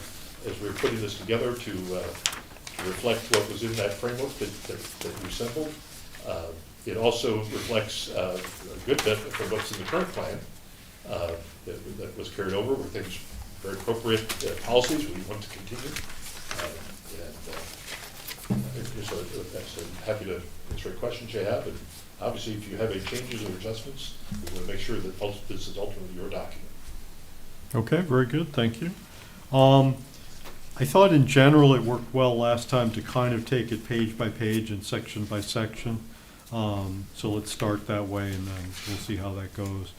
as we were putting this together, to reflect what was in that framework that we assembled. It also reflects a good bit from what's in the current plan that was carried over with things very appropriate policies we want to continue. So I'm happy to answer any questions you have. And obviously, if you have any changes or adjustments, we want to make sure that this is ultimately your document. Okay, very good, thank you. I thought in general it worked well last time to kind of take it page by page and section by section. So let's start that way and then we'll see how that goes.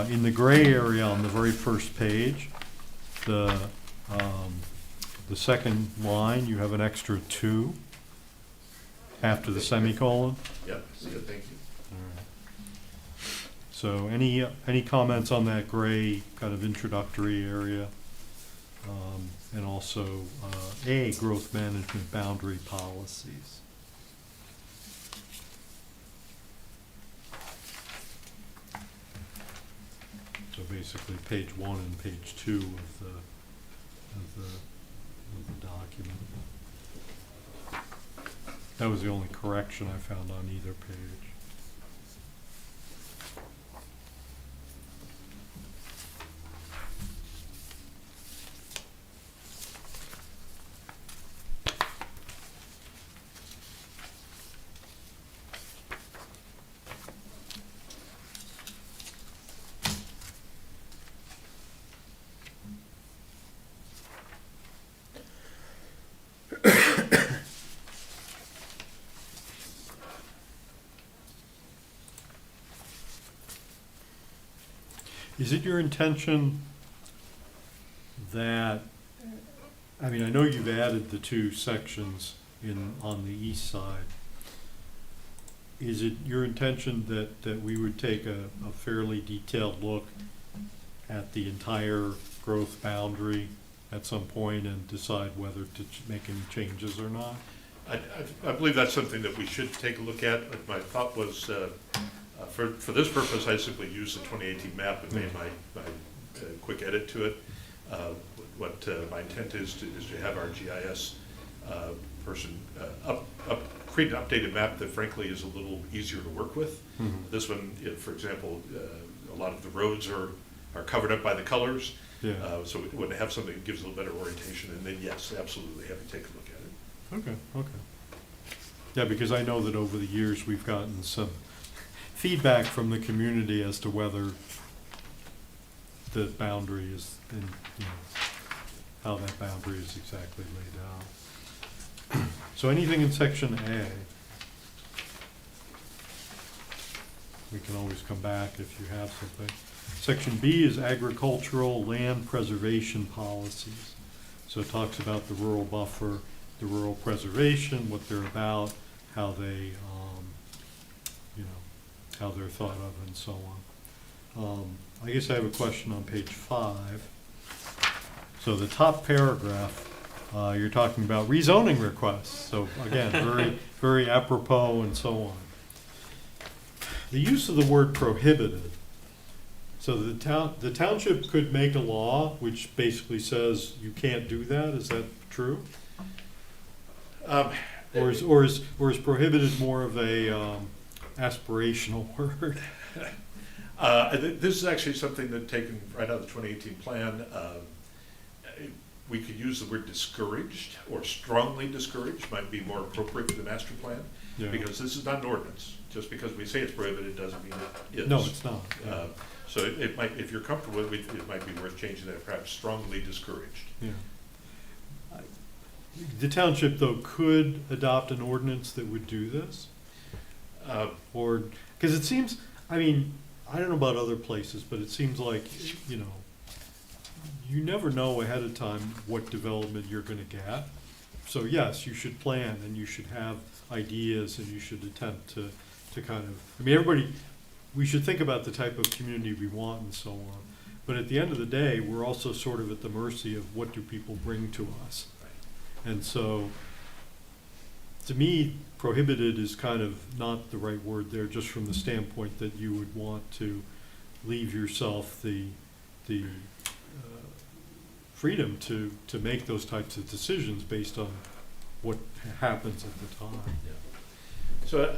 In the gray area on the very first page, the second line, you have an extra 2 after the semicolon. Yeah, see it, thank you. All right. So any comments on that gray kind of introductory area? And also A, growth management boundary policies. So basically page 1 and page 2 of the document. That was the only correction I found on either page. Is it your intention that, I mean, I know you've added the 2 sections on the east side. Is it your intention that we would take a fairly detailed look at the entire growth boundary at some point and decide whether to make any changes or not? I believe that's something that we should take a look at, but my thought was, for this purpose, I simply used the 2018 map and made my quick edit to it. What my intent is to have our GIS person create an updated map that frankly is a little easier to work with. Mhm. This one, for example, a lot of the roads are covered up by the colors. Yeah. So we want to have something that gives a little better orientation, and then yes, absolutely, have you take a look at it. Okay, okay. Yeah, because I know that over the years, we've gotten some feedback from the community as to whether the boundary is, in, you know, how that boundary is exactly laid out. So anything in section A, we can always come back if you have something. Section B is agricultural land preservation policies. So it talks about the rural buffer, the rural preservation, what they're about, how they, you know, how they're thought of and so on. I guess I have a question on page 5. So the top paragraph, you're talking about rezoning requests. So again, very, very apropos and so on. The use of the word prohibited. So the township could make a law which basically says you can't do that. Is that true? Or is prohibited more of a aspirational word? This is actually something that taken right out of the 2018 plan. We could use the word discouraged or strongly discouraged might be more appropriate for the master plan, Yeah. because this is not an ordinance. Just because we say it's prohibited doesn't mean it is. No, it's not. Yeah. So it might, if you're comfortable with it, it might be worth changing that, perhaps strongly discouraged. Yeah. The township, though, could adopt an ordinance that would do this? Or, because it seems, I mean, I don't know about other places, but it seems like, you know, you never know ahead of time what development you're gonna get. So yes, you should plan and you should have ideas and you should attempt to kind of, I mean, everybody, we should think about the type of community we want and so on. But at the end of the day, we're also sort of at the mercy of what do people bring to us. And so, to me, prohibited is kind of not the right word there, just from the standpoint that you would want to leave yourself the freedom to make those types of decisions based on what happens at the time. So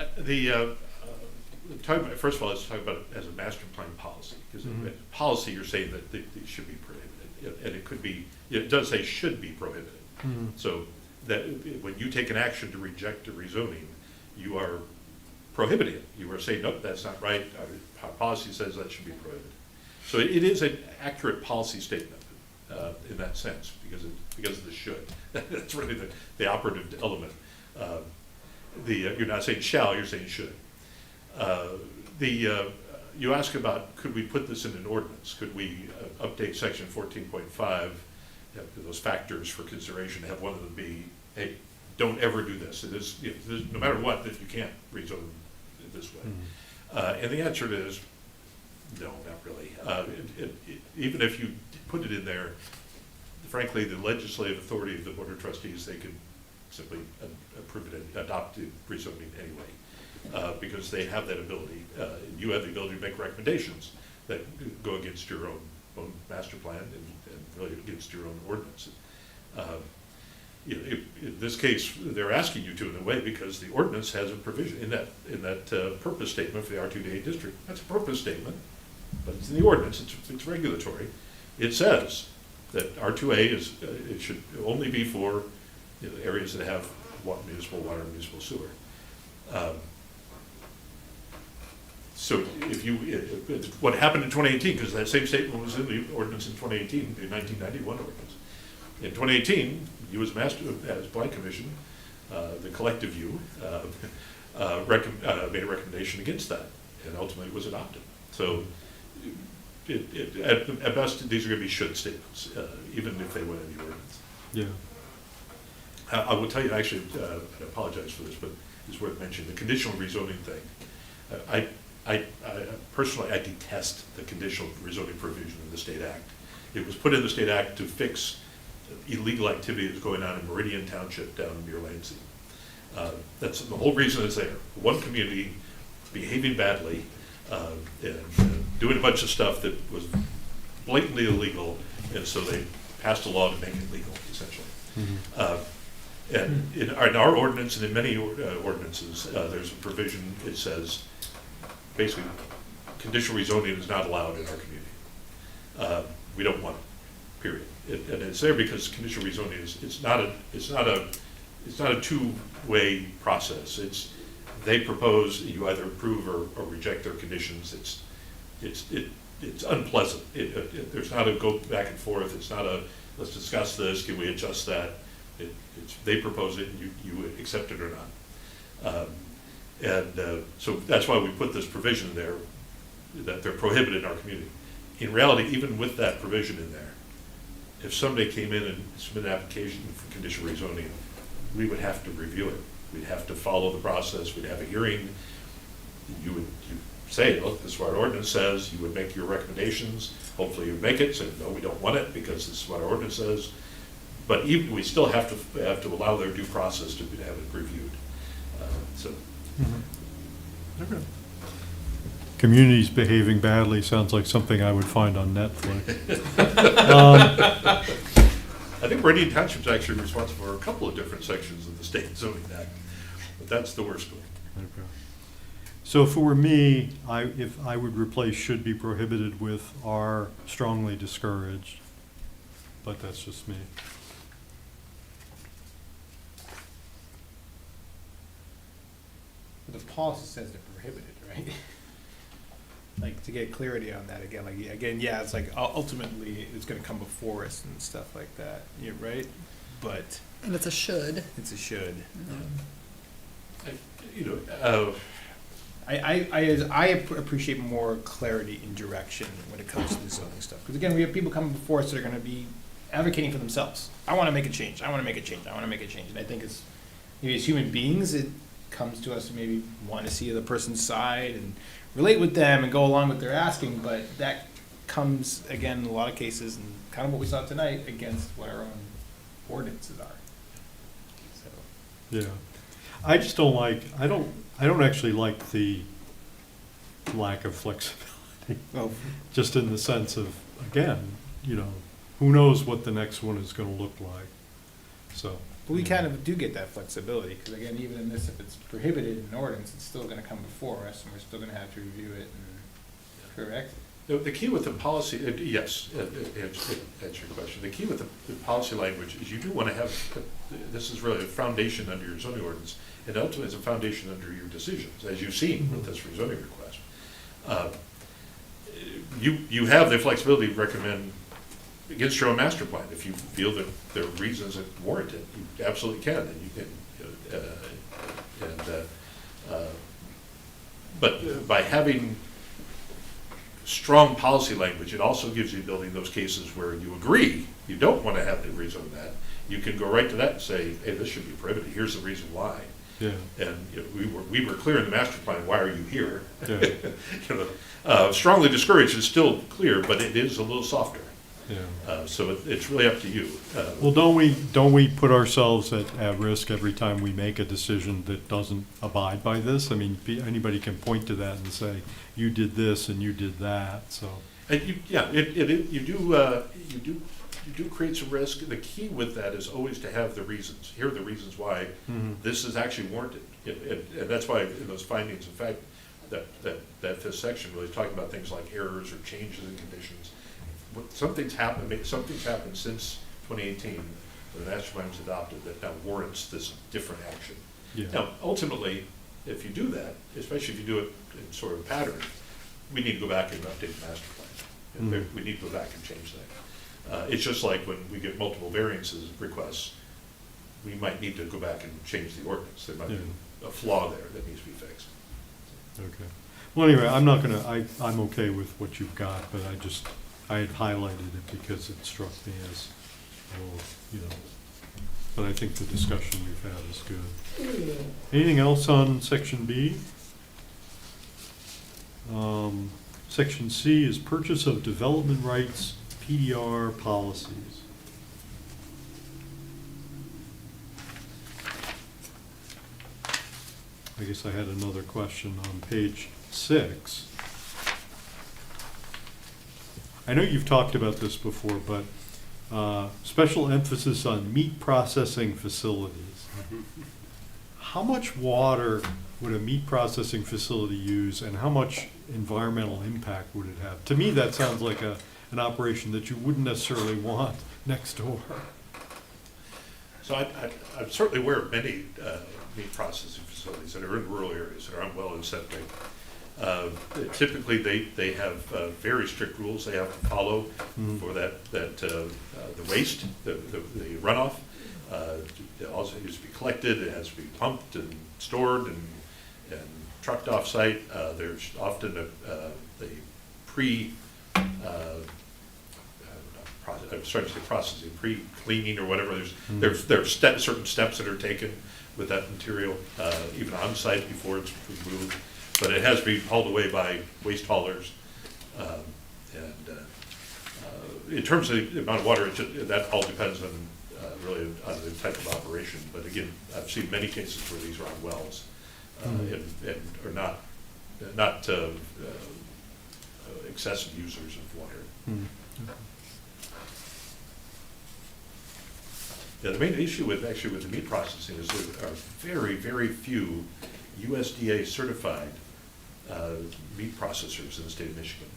first of all, let's talk about it as a master plan policy, because policy, you're saying that it should be prohibited, and it could be, it does say should be prohibited. So that when you take an action to reject a rezoning, you are prohibiting it. You are saying, nope, that's not right. Our policy says that should be prohibited. So it is an accurate policy statement in that sense, because of the should. That's really the operative element. You're not saying shall, you're saying should. You ask about, could we put this in an ordinance? Could we update section 14.5, those factors for consideration, have one of them be, hey, don't ever do this. It is, no matter what, that you can't rezone it this way. And the answer is no, not really. Even if you put it in there, frankly, the legislative authority of the Board of Trustees, they could simply approve it and adopt the rezoning anyway, because they have that ability. You have the ability to make recommendations that go against your own master plan and really against your own ordinance. In this case, they're asking you to in a way because the ordinance has a provision in that purpose statement for the R2A district. That's a purpose statement, but it's in the ordinance. It's regulatory. It says that R2A it should only be for areas that have municipal water and municipal sewer. So what happened in 2018, because that same statement was in the ordinance in 2018, the 1991 ordinance. In 2018, you as Plan Commission, the collective you, made a recommendation against that, and ultimately it was adopted. So at best, these are going to be should statements, even if they went in the ordinance. Yeah. I will tell you, actually, I apologize for this, but it's worth mentioning, the conditional rezoning thing. I personally, I detest the conditional rezoning provision in the state act. It was put in the state act to fix illegal activity that's going on in Meridian Township down near Lansing. That's the whole reason it's there. One community behaving badly, and doing a bunch of stuff that was blatantly illegal, and so they passed a law to make it legal, essentially. And in our ordinance and in many ordinances, there's a provision, it says, basically, conditional rezoning is not allowed in our community. We don't want it, period. And it's there because conditional rezoning is, it's not a two-way process. They propose, you either approve or reject their conditions. It's unpleasant. There's not a go back and forth. It's not a, let's discuss this, can we adjust that? They propose it and you accept it or not. So that's why we put this provision there, that they're prohibited in our community. In reality, even with that provision in there, if somebody came in and submitted an application for conditional rezoning, we would have to review it. We'd have to follow the process. We'd have a hearing. You say, look, this is what our ordinance says. You would make your recommendations. Hopefully you make it, say, no, we don't want it because this is what our ordinance says. But even, we still have to allow their due process to have it reviewed. Okay. Communities behaving badly sounds like something I would find on Netflix. I think Meridian Township is actually responsible for a couple of different sections of the state zoning act, but that's the worst one. Okay. So if it were me, if I would replace should be prohibited with are strongly discouraged, but that's just me. The policy says they're prohibited, right? Like, to get clarity on that again, yeah, it's like ultimately it's gonna come before us and stuff like that, you're right, but And it's a should. it's a should. I appreciate more clarity and direction when it comes to the zoning stuff, because again, we have people coming before us that are gonna be advocating for themselves. I wanna make a change, I wanna make a change, I wanna make a change, and I think as, maybe as human beings, it comes to us to maybe want to see the person's side and relate with them and go along with their asking, but that comes, again, in a lot of cases, and kind of what we saw tonight, against what our own ordinances are. So. Yeah. I just don't like, I don't actually like the lack of flexibility. Well, Just in the sense of, again, who knows what the next one is gonna look like, so. but we kind of do get that flexibility, because again, even in this, if it's prohibited in ordinance, it's still gonna come before us, and we're still gonna have to review it and correct it. The key with the policy, yes, answer your question. The key with the policy language is you do want to have, this is really a foundation under your zoning ordinance, and ultimately it's a foundation under your decisions, as you've seen with this rezoning request. You have the flexibility to recommend against your own master plan. If you feel that there are reasons that warrant it, you absolutely can, and you can, but by having strong policy language, it also gives you the ability in those cases where you agree, you don't want to have the rezone that, you can go right to that and say, hey, this should be prohibited, here's the reason why. Yeah. And we were clear in the master plan, why are you here? Yeah. Strongly discouraged is still clear, but it is a little softer. Yeah. So it's really up to you. Well, don't we put ourselves at risk every time we make a decision that doesn't abide by this? I mean, anybody can point to that and say, you did this and you did that, so. And you do create some risk. The key with that is always to have the reasons. Here are the reasons why this is actually warranted. And that's why in those findings, in fact, that fifth section really is talking about things like errors or changes in conditions. Something's happened since 2018, when the master plan was adopted, that now warrants this different action. Yeah. Now, ultimately, if you do that, especially if you do it in sort of a pattern, we need to go back and update the master plan. We need to go back and change that. It's just like when we get multiple variances requests, we might need to go back and change the ordinance. There might be a flaw there that needs to be fixed. Okay. Well, anyway, I'm okay with what you've got, but I had highlighted it because it struck me as, but I think the discussion we've had is good. Anything else on section B? Section C is purchase of development rights, PDR policies. I guess I had another question on page 6. I know you've talked about this before, but special emphasis on meat processing facilities. How much water would a meat processing facility use, and how much environmental impact would it have? To me, that sounds like an operation that you wouldn't necessarily want next door. So I'm certainly aware of many meat processing facilities that are in rural areas that are unwell and septic. Typically, they have very strict rules they have to follow for the waste, the runoff. It also needs to be collected. It has to be pumped and stored and trucked off site. There's often a I'm starting to say processing, pre-cleaning or whatever. There's certain steps that are taken with that material, even on site before it's removed. But it has to be hauled away by waste haulers. In terms of the amount of water, that all depends on really on the type of operation. But again, I've seen many cases where these are on wells and are not excessive users of water. Yeah, the main issue with the meat processing is there are very, very few USDA certified meat processors in the state of Michigan.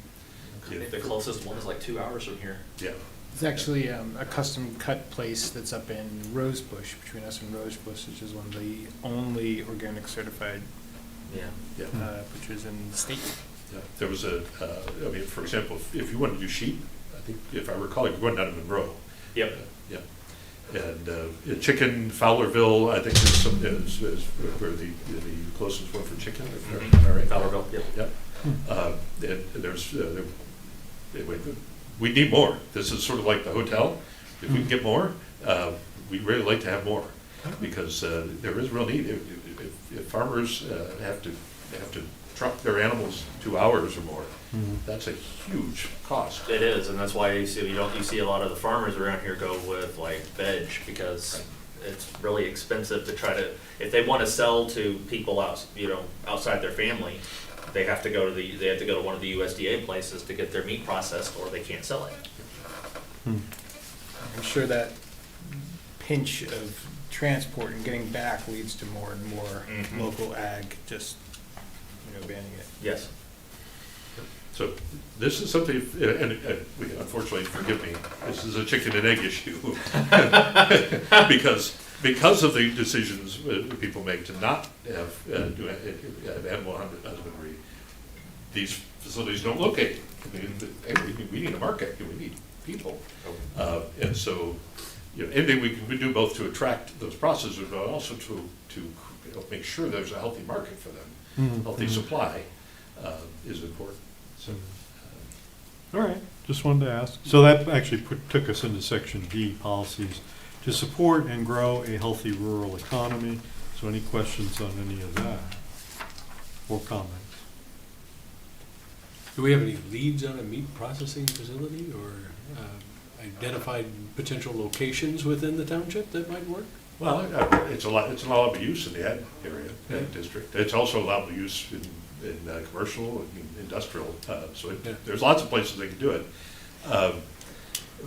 I think the closest one is like 2 hours from here. Yeah. It's actually a custom cut place that's up in Rosebush, between us and Rosebush, which is one of the only organic certified Yeah. butchers in the state. Yeah. There was I mean, for example, if you wanted to do sheep, I think if I recall, you went down to Monroe. Yep. Yeah. And chicken, Fowlerville, I think is where the closest one for chicken. All right. Fowlerville, yep. We need more. This is sort of like the hotel. If we can get more, we'd really like to have more, because there is real need. If farmers have to truck their animals 2 hours or more, that's a huge cost. It is, and that's why you see a lot of the farmers around here go with like veg, because it's really expensive to try to, if they want to sell to people outside their family, they have to go to one of the USDA places to get their meat processed, or they can't sell it. I'm sure that pinch of transport and getting back leads to more and more local ag just banning it. Yes. So this is something, and unfortunately, forgive me, this is a chicken and egg issue. because of the decisions people make to not have animal husbandry, these facilities don't locate. I mean, we need a market, we need people. And so, anything we can do both to attract those processors, but also to make sure there's a healthy market for them, healthy supply is important. So, All right, just wanted to ask. So that actually took us into section D, policies to support and grow a healthy rural economy. So any questions on any of that or comments? Do we have any leads on a meat processing facility, or identified potential locations within the township that might work? well, it's allowable use in the ag area, district. It's also allowable use in commercial, industrial. So there's lots of places they can do it.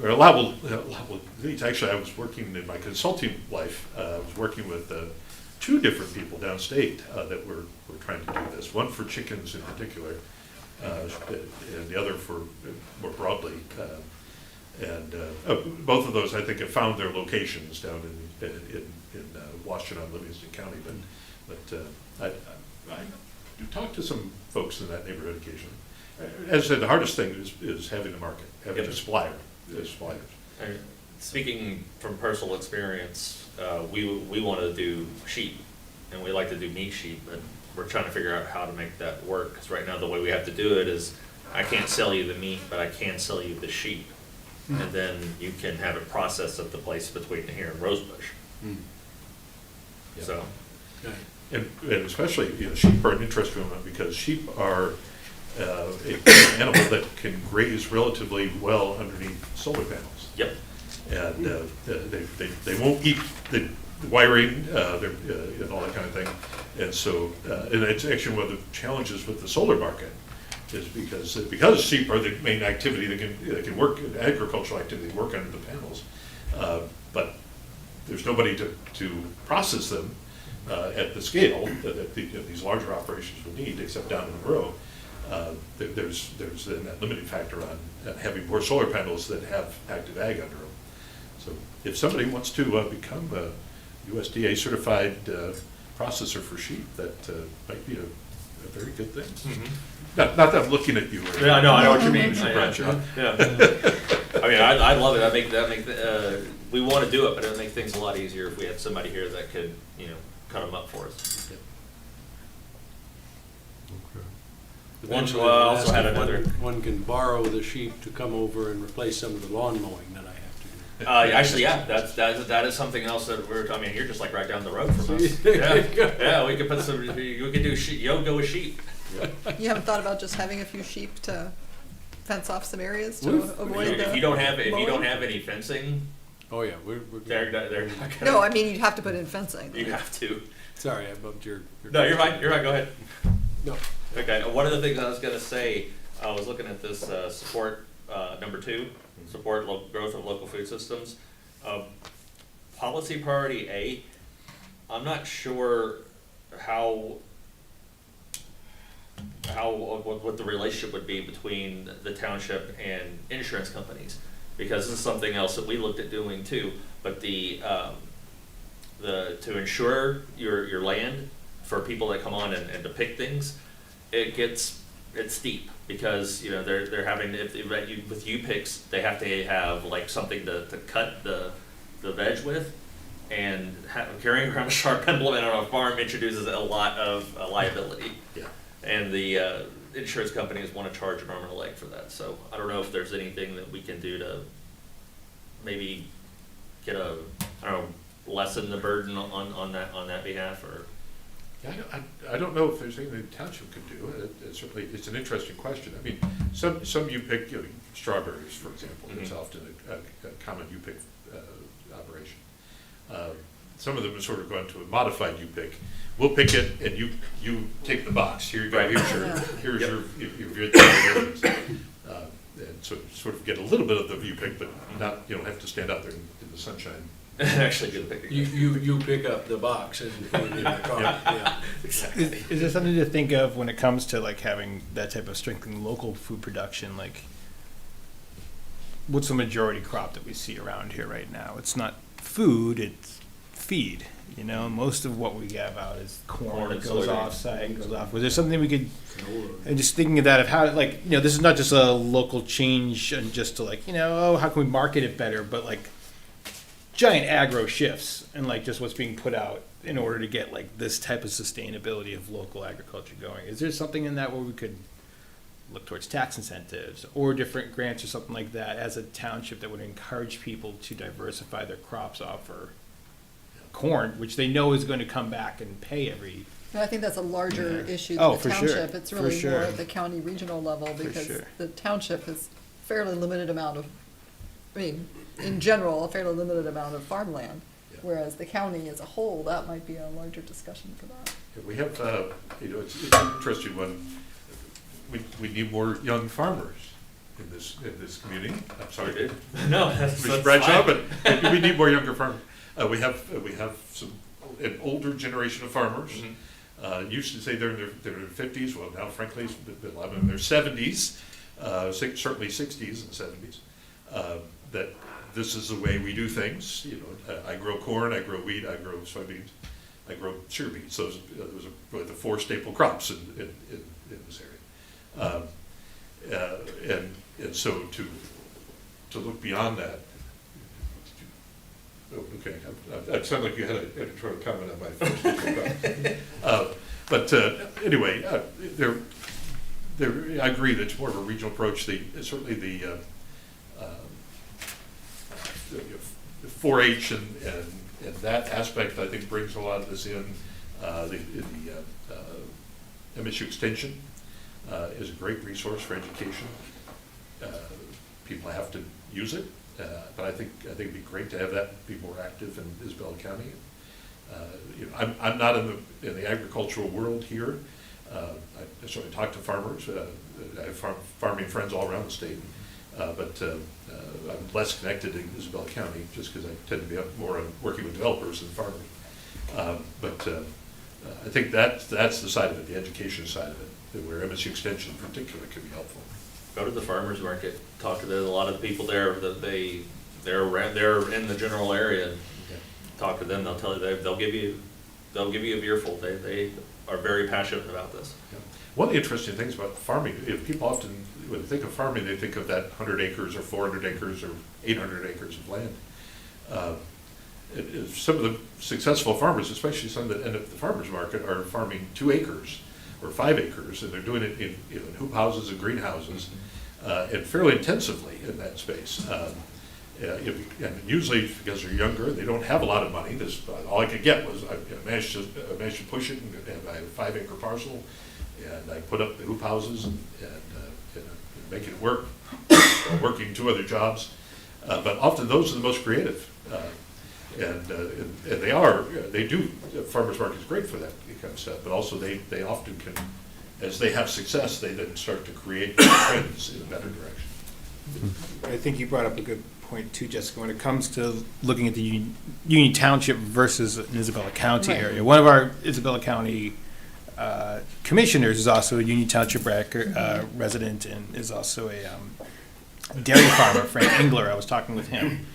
Or allowable leads. Actually, I was working in my consulting life. I was working with 2 different people downstate that were trying to do this. One for chickens in particular, and the other for more broadly. Both of those, I think, have found their locations down in Washington, Livingston County. But I do talk to some folks in that neighborhood occasionally. As I said, the hardest thing is having the market, having a supplier. Suppliers. Speaking from personal experience, we want to do sheep, and we like to do meat sheep, but we're trying to figure out how to make that work, because right now the way we have to do it is I can't sell you the meat, but I can sell you the sheep, and then you can have it processed at the place between here and Rosebush. So, and especially sheep are an interesting one, because sheep are an animal that can graze relatively well underneath solar panels. Yep. And they won't eat the wiring, and all that kind of thing. And so, and it's actually one of the challenges with the solar market is because sheep are the main activity that can work, agricultural activity, work under the panels. But there's nobody to process them at the scale that these larger operations would need, except down in the row. There's then that limiting factor on having more solar panels that have active ag under them. So if somebody wants to become a USDA certified processor for sheep, that might be a very good thing. Mm-hmm. Not that I'm looking at you. Or Yeah, no, I know what you mean. Mr. Bradshaw. Yeah. I mean, I love it. We want to do it, but it'll make things a lot easier if we had somebody here that could, cut them up for us. Eventually, I I'll also ask had if another. one can borrow the sheep to come over and replace some of the lawn mowing that I have to do. Actually, yeah, that is something else that you're just like right down the road from us. There you go. Yeah, we could put some, we could do yoga with sheep. You haven't thought about just having a few sheep to fence off some areas to We've- avoid the If you don't have mowing? any fencing, Oh, yeah, we're they're good. not gonna. No, I mean, you'd have to put in fencing. You have to. Sorry, I bumped your. No, you're fine, go ahead. No. Okay, one of the things I was gonna say, I was looking at this, support, number 2, support growth of local food systems. Policy priority A, I'm not sure what the relationship would be between the township and insurance companies, because this is something else that we looked at doing too, but to insure your land for people that come on and depict things, it's steep, because they're having, with U-Picks, they have to have like something to cut the veg with, and carrying around a sharp implement on a farm introduces a lot of liability. Yeah. And the insurance companies want to charge an arm and a leg for that. So I don't know if there's anything that we can do to maybe get lessen the burden on that behalf, or. Yeah, I don't know if there's anything the township could do. Certainly, it's an interesting question. I mean, some you pick, strawberries, for example. It's often a common you pick operation. Some of them have sort of gone to a modified you pick. We'll pick it, and you take the box. Here you go. Right. Here's Yep. your and so sort of get a little bit of the you pick, but not, you don't have to stand out there in the sunshine. Actually good picking. You pick up the box and put it in the car. Yeah. Exactly. Is there something to think of when it comes to like having that type of strengthening local food production? Like, what's the majority crop that we see around here right now? It's not food, it's feed. Most of what we have out is corn. It goes off site, goes off. Was there something we could? And just thinking of that, of how, this is not just a local change and just to how can we market it better, but like giant agro shifts and like just what's being put out in order to get like this type of sustainability of local agriculture going. Is there something in that where we could look towards tax incentives or different grants or something like that as a township that would encourage people to diversify their crops off for corn, which they know is going to come back and pay every. I think that's a larger issue Oh, than for the sure. township. It's For really sure. more at the county regional level, because sure. the township has fairly limited amount of, in general, a fairly limited amount of farmland. Yeah. Whereas the county as a whole, that might be a larger discussion for that. Yeah, we have, it's an interesting one. We need more young farmers in this community. I'm sorry, Dave. No, that's Mr. Bradshaw, fine. but we need more younger farmers. We have an older generation of farmers. Used to say they're in their 50s. Well, now frankly, a lot of them in their 70s, certainly 60s and 70s. That this is the way we do things. I grow corn, I grow wheat, I grow soybeans, I grow sugar beets. Those are really the 4 staple crops in this area. And so to look beyond that. Oh, okay, it sounded like you had an editorial comment on my first comment. But anyway, I agree that it's more of a regional approach. Certainly the 4-H and that aspect, I think, brings a lot of this in. The MSU extension is a great resource for education. People have to use it, but I think it'd be great to have that be more active in Isabella County. You know, I'm not in the agricultural world here. I certainly talk to farmers. I have farming friends all around the state, but I'm less connected in Isabella County just because I tend to be more working with developers than farmers. But I think that's the side of it, the education side of it, where MSU Extension in particular can be helpful. Go to the farmer's market, talk to a lot of the people there, that they're in the general area. Talk to them, they'll tell you, they'll give you a beerful. They are very passionate about this. Yeah. One of the interesting things about farming, if people often, when they think of farming, they think of that 100 acres or 400 acres or 800 acres of land. Some of the successful farmers, especially some that end up at the farmer's market, are farming 2 acres or 5 acres, and they're doing it in hoop houses and greenhouses, and fairly intensively in that space. And usually because they're younger, they don't have a lot of money. All I could get was I managed to push it, and I have a 5 acre parcel, and I put up the hoop houses and make it work, while working 2 other jobs. But often those are the most creative, and they do. Farmers market is great for that kind of stuff, but also they often can, as they have success, they then start to create trends in a better direction. I think you brought up a good point too, Jessica, when it comes to looking at the Union Township versus an Isabella County area. One of our Isabella County commissioners is also a Union Township resident and is also a dairy farmer, Frank Engler. I was talking with him,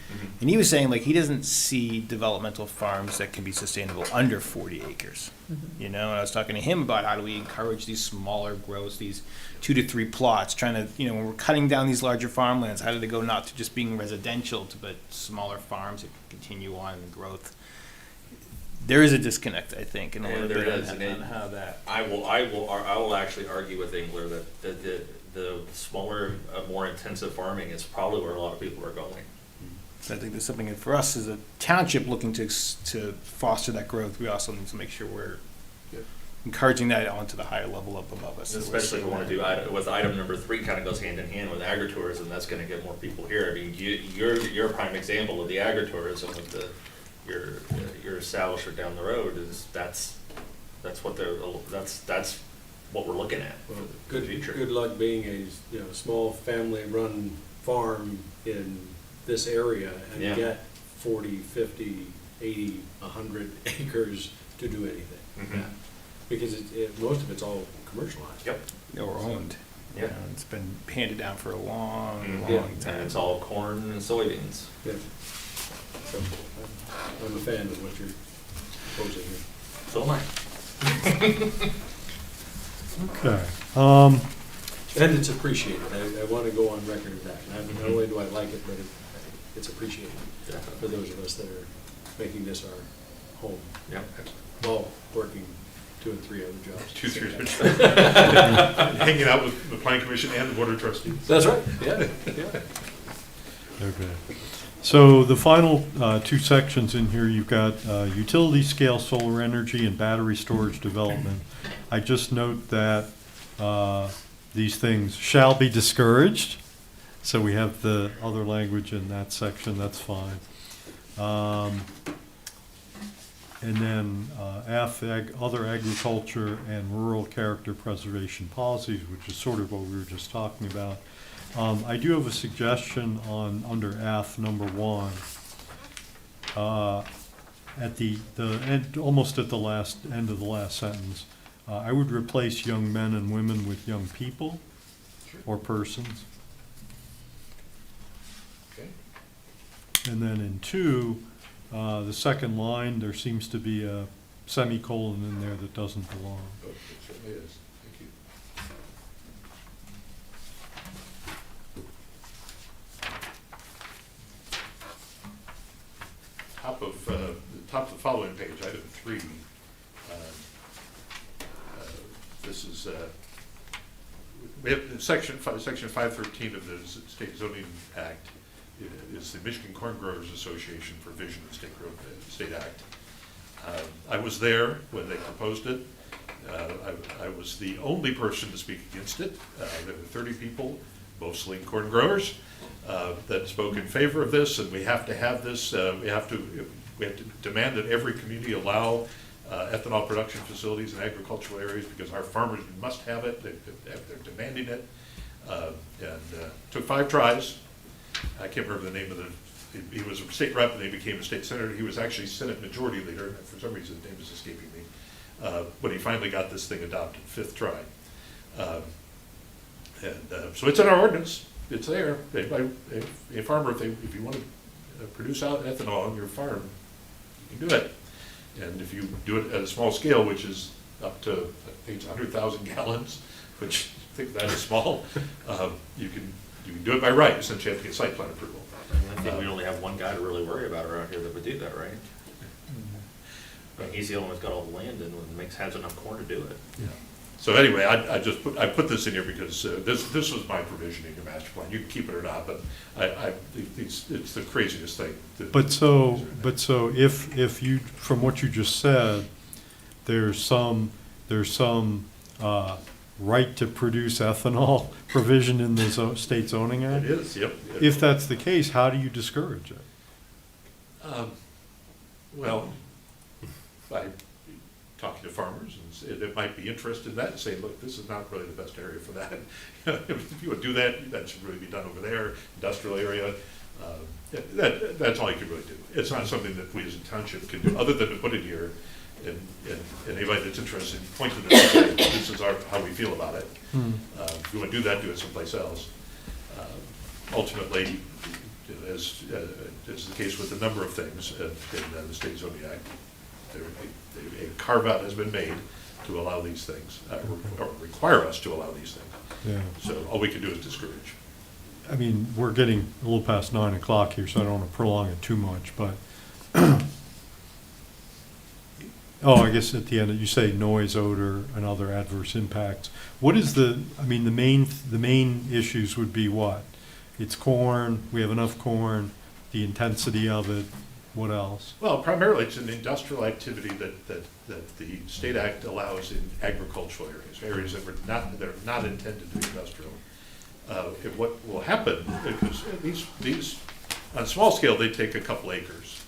and he was saying like he doesn't see developmental farms that can be sustainable under 40 acres. You know, and I was talking to him about how do we encourage these smaller growths, these 2 to 3 plots, trying to, you know, when we're cutting down these larger farmlands, how do they go not to just being residential, but smaller farms that can continue on in growth? There is a disconnect, I think, in a little bit on how that. I will actually argue with Engler that the smaller, more intensive farming is probably where a lot of people are going. So I think there's something for us as a township looking to foster that growth. We also need to make sure we're encouraging that onto the higher level up above us. Especially if we want to do with item number 3, kind of goes hand in hand with agritourism. That's going to get more people here. I mean, you're a prime example of the agritourism with your establishment down the road. That's what we're looking at. Well, for the future. Good luck being a small family-run farm in this area and get 40, 50, 80, 100 acres to do anything. Mm-hmm. Because most of it's all commercialized. Yep. Or owned. Yeah. You know, it's been handed down for a long time. And it's all corn and soybeans. Yeah. So I'm a fan of what you're proposing here. So am I. Okay. And it's appreciated. I want to go on record of that. Not only do I like it, but it's appreciated for those of us that are making this our home. Yep. While working 2 and 3 other jobs. 2, 3 other jobs. Hanging out with the planning commission and the board of trustees. That's right. Yeah. Okay. So the final 2 sections in here, you've got utility scale solar energy and battery storage development. I just note that these things shall be discouraged. So we have the other language in that section, that's fine. And then F, other agriculture and rural character preservation policies, which is sort of what we were just talking about. I do have a suggestion on under F, number 1. At the end, almost at the end of the last sentence, I would replace young men and women with young people or persons. Okay. And then in 2, the second line, there seems to be a semicolon in there that doesn't belong. Oh, it certainly is. Thank you. Top of the following page, item 3. This is we have section 513 of the State Zoning Act. Is the Michigan Corn Growers Association provision of the State Act. I was there when they proposed it. I was the only person to speak against it. There were 30 people, mostly corn growers, that spoke in favor of this, and we have to have this. We have to demand that every community allow ethanol production facilities in agricultural areas because our farmers must have it. They're demanding it. Took 5 tries. I can't remember the name of he was a state rep and he became a state senator. He was actually Senate Majority Leader. For some reason, his name is escaping me. But he finally got this thing adopted, 5th try. So it's in our ordinance. It's there. A farmer, if you want to produce out ethanol on your farm, you can do it. And if you do it at a small scale, which is up to, I think it's 100,000 gallons, which I think that is small, you can do it by right. Essentially, you have to get site plan approval. I think we only have one guy to really worry about around here that would do that, right? And he's the only one that's got all the land and has enough corn to do it. Yeah. So anyway, I put this in here because this was my provision in your master plan. You can keep it or not, but it's the craziest thing. But so if you, from what you just said, there's some right to produce ethanol provision in the state zoning act? It is, yep. If that's the case, how do you discourage it? Well, by talking to farmers, and that might be interested in that, and say, look, this is not really the best area for that. If you would do that, that should really be done over there, industrial area. That's all you can really do. It's not something that we as a township can do, other than to put it here, and anybody that's interested, point to this, and say, this is how we feel about it. If you want to do that, do it someplace else. Ultimately, as is the case with a number of things in the State Zoning Act, a carve-out has been made to allow these things, or require us to allow these things. Yeah. So all we can do is discourage. I mean, we're getting a little past 9 o'clock here, so I don't want to prolong it too much, but, I guess at the end, you say noise, odor, and other adverse impacts. What is the main issues would be what? It's corn, we have enough corn, the intensity of it, what else? Well, primarily it's an industrial activity that the state act allows in agricultural areas that are not intended to be industrial. What will happen, because these on a small scale, they take a couple acres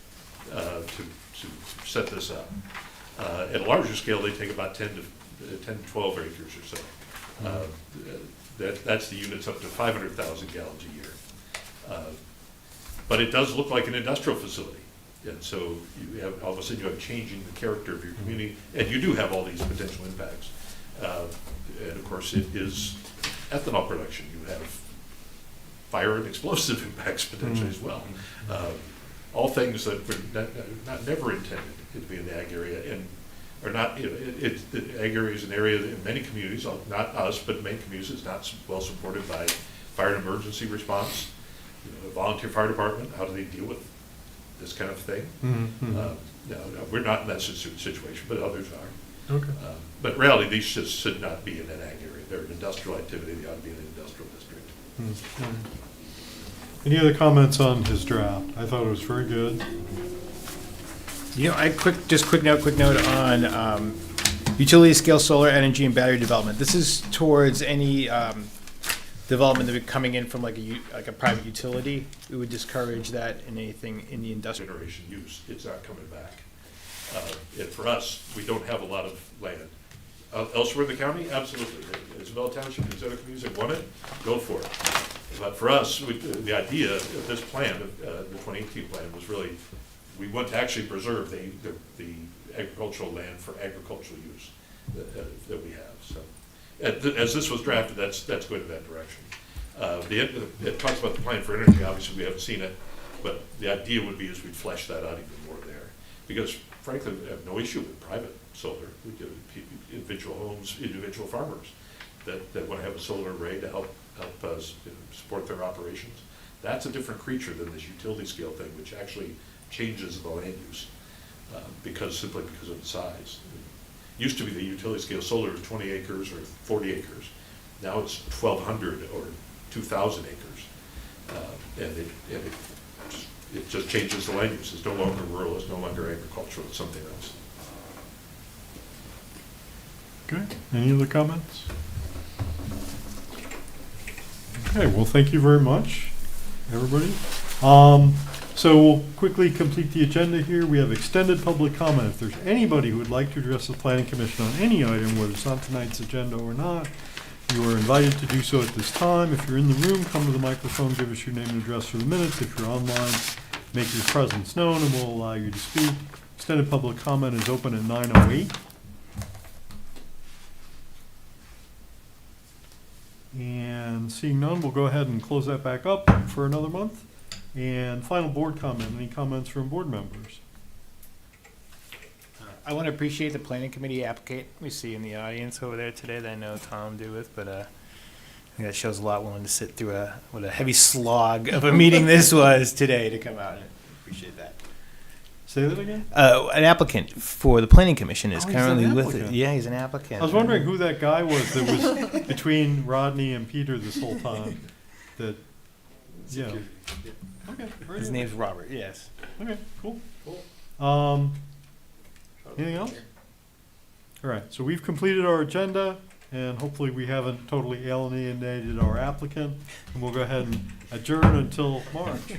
to set this up. At a larger scale, they take about 10 to 12 acres or so. That's the units up to 500,000 gallons a year. But it does look like an industrial facility. And so you have, all of a sudden you have changing the character of your community, and you do have all these potential impacts. And of course, it is ethanol production. You have fire and explosive impacts potentially as well. All things that were never intended to be in the ag area, and are not. The ag area is an area that in many communities, not us, but many communities, is not well supported by fire and emergency response. A volunteer fire department. How do they deal with this kind of thing? No, we're not in that situation, but others are. Okay. But reality, these should not be in an ag area. They're an industrial activity. They ought to be in an industrial district. Any other comments on his draft? I thought it was very good. Quick note on utility scale solar energy and battery development. This is towards any development that would be coming in from like a private utility. We would discourage that in anything in the industrial. Generation use, it's not coming back. And for us, we don't have a lot of land. Elsewhere in the county, absolutely. Isabella Township and other communities that want it, go for it. But for us, the idea of this plan, the 2018 plan, was really, we want to actually preserve the agricultural land for agricultural use that we have. So, as this was drafted, that's going in that direction. It talks about the plan for energy. Obviously, we haven't seen it, but the idea would be is we'd flesh that out even more there. Because frankly, we have no issue with private solar. We give individual homes, individual farmers that want to have a solar array to help us support their operations. That's a different creature than this utility scale thing, which actually changes the land use simply because of the size. It used to be the utility scale solar was 20 acres or 40 acres. Now it's 1,200 or 2,000 acres, and it just changes the land use. It's no longer rural. It's no longer agricultural. It's something else. Okay, any other comments? Okay, well, thank you very much, everybody. So we'll quickly complete the agenda here. We have extended public comment. If there's anybody who would like to address the planning commission on any item, whether it's on tonight's agenda or not, you are invited to do so at this time. If you're in the room, come to the microphone, give us your name and address for the minutes. If you're online, make your presence known and we'll allow you to speak. Extended public comment is open at 9:08. And seeing none, we'll go ahead and close that back up for another month. And final board comment, any comments from board members? I want to appreciate the planning committee applicant we see in the audience over there today that I know Tom do with, but I think that shows a lot willing to sit through what a heavy slog of a meeting this was today to come out. And appreciate that. Say that again? An applicant for the planning commission is Oh, he's an currently with it. applicant. Yeah, he's an applicant. I was wondering who that guy was that was between Rodney and Peter this whole time. That, yeah. Okay. very His good. name's Robert. Yes. Okay, cool. Anything else? All right, so we've completed our agenda, and hopefully we haven't totally alienated our applicant, and we'll go ahead and adjourn until March.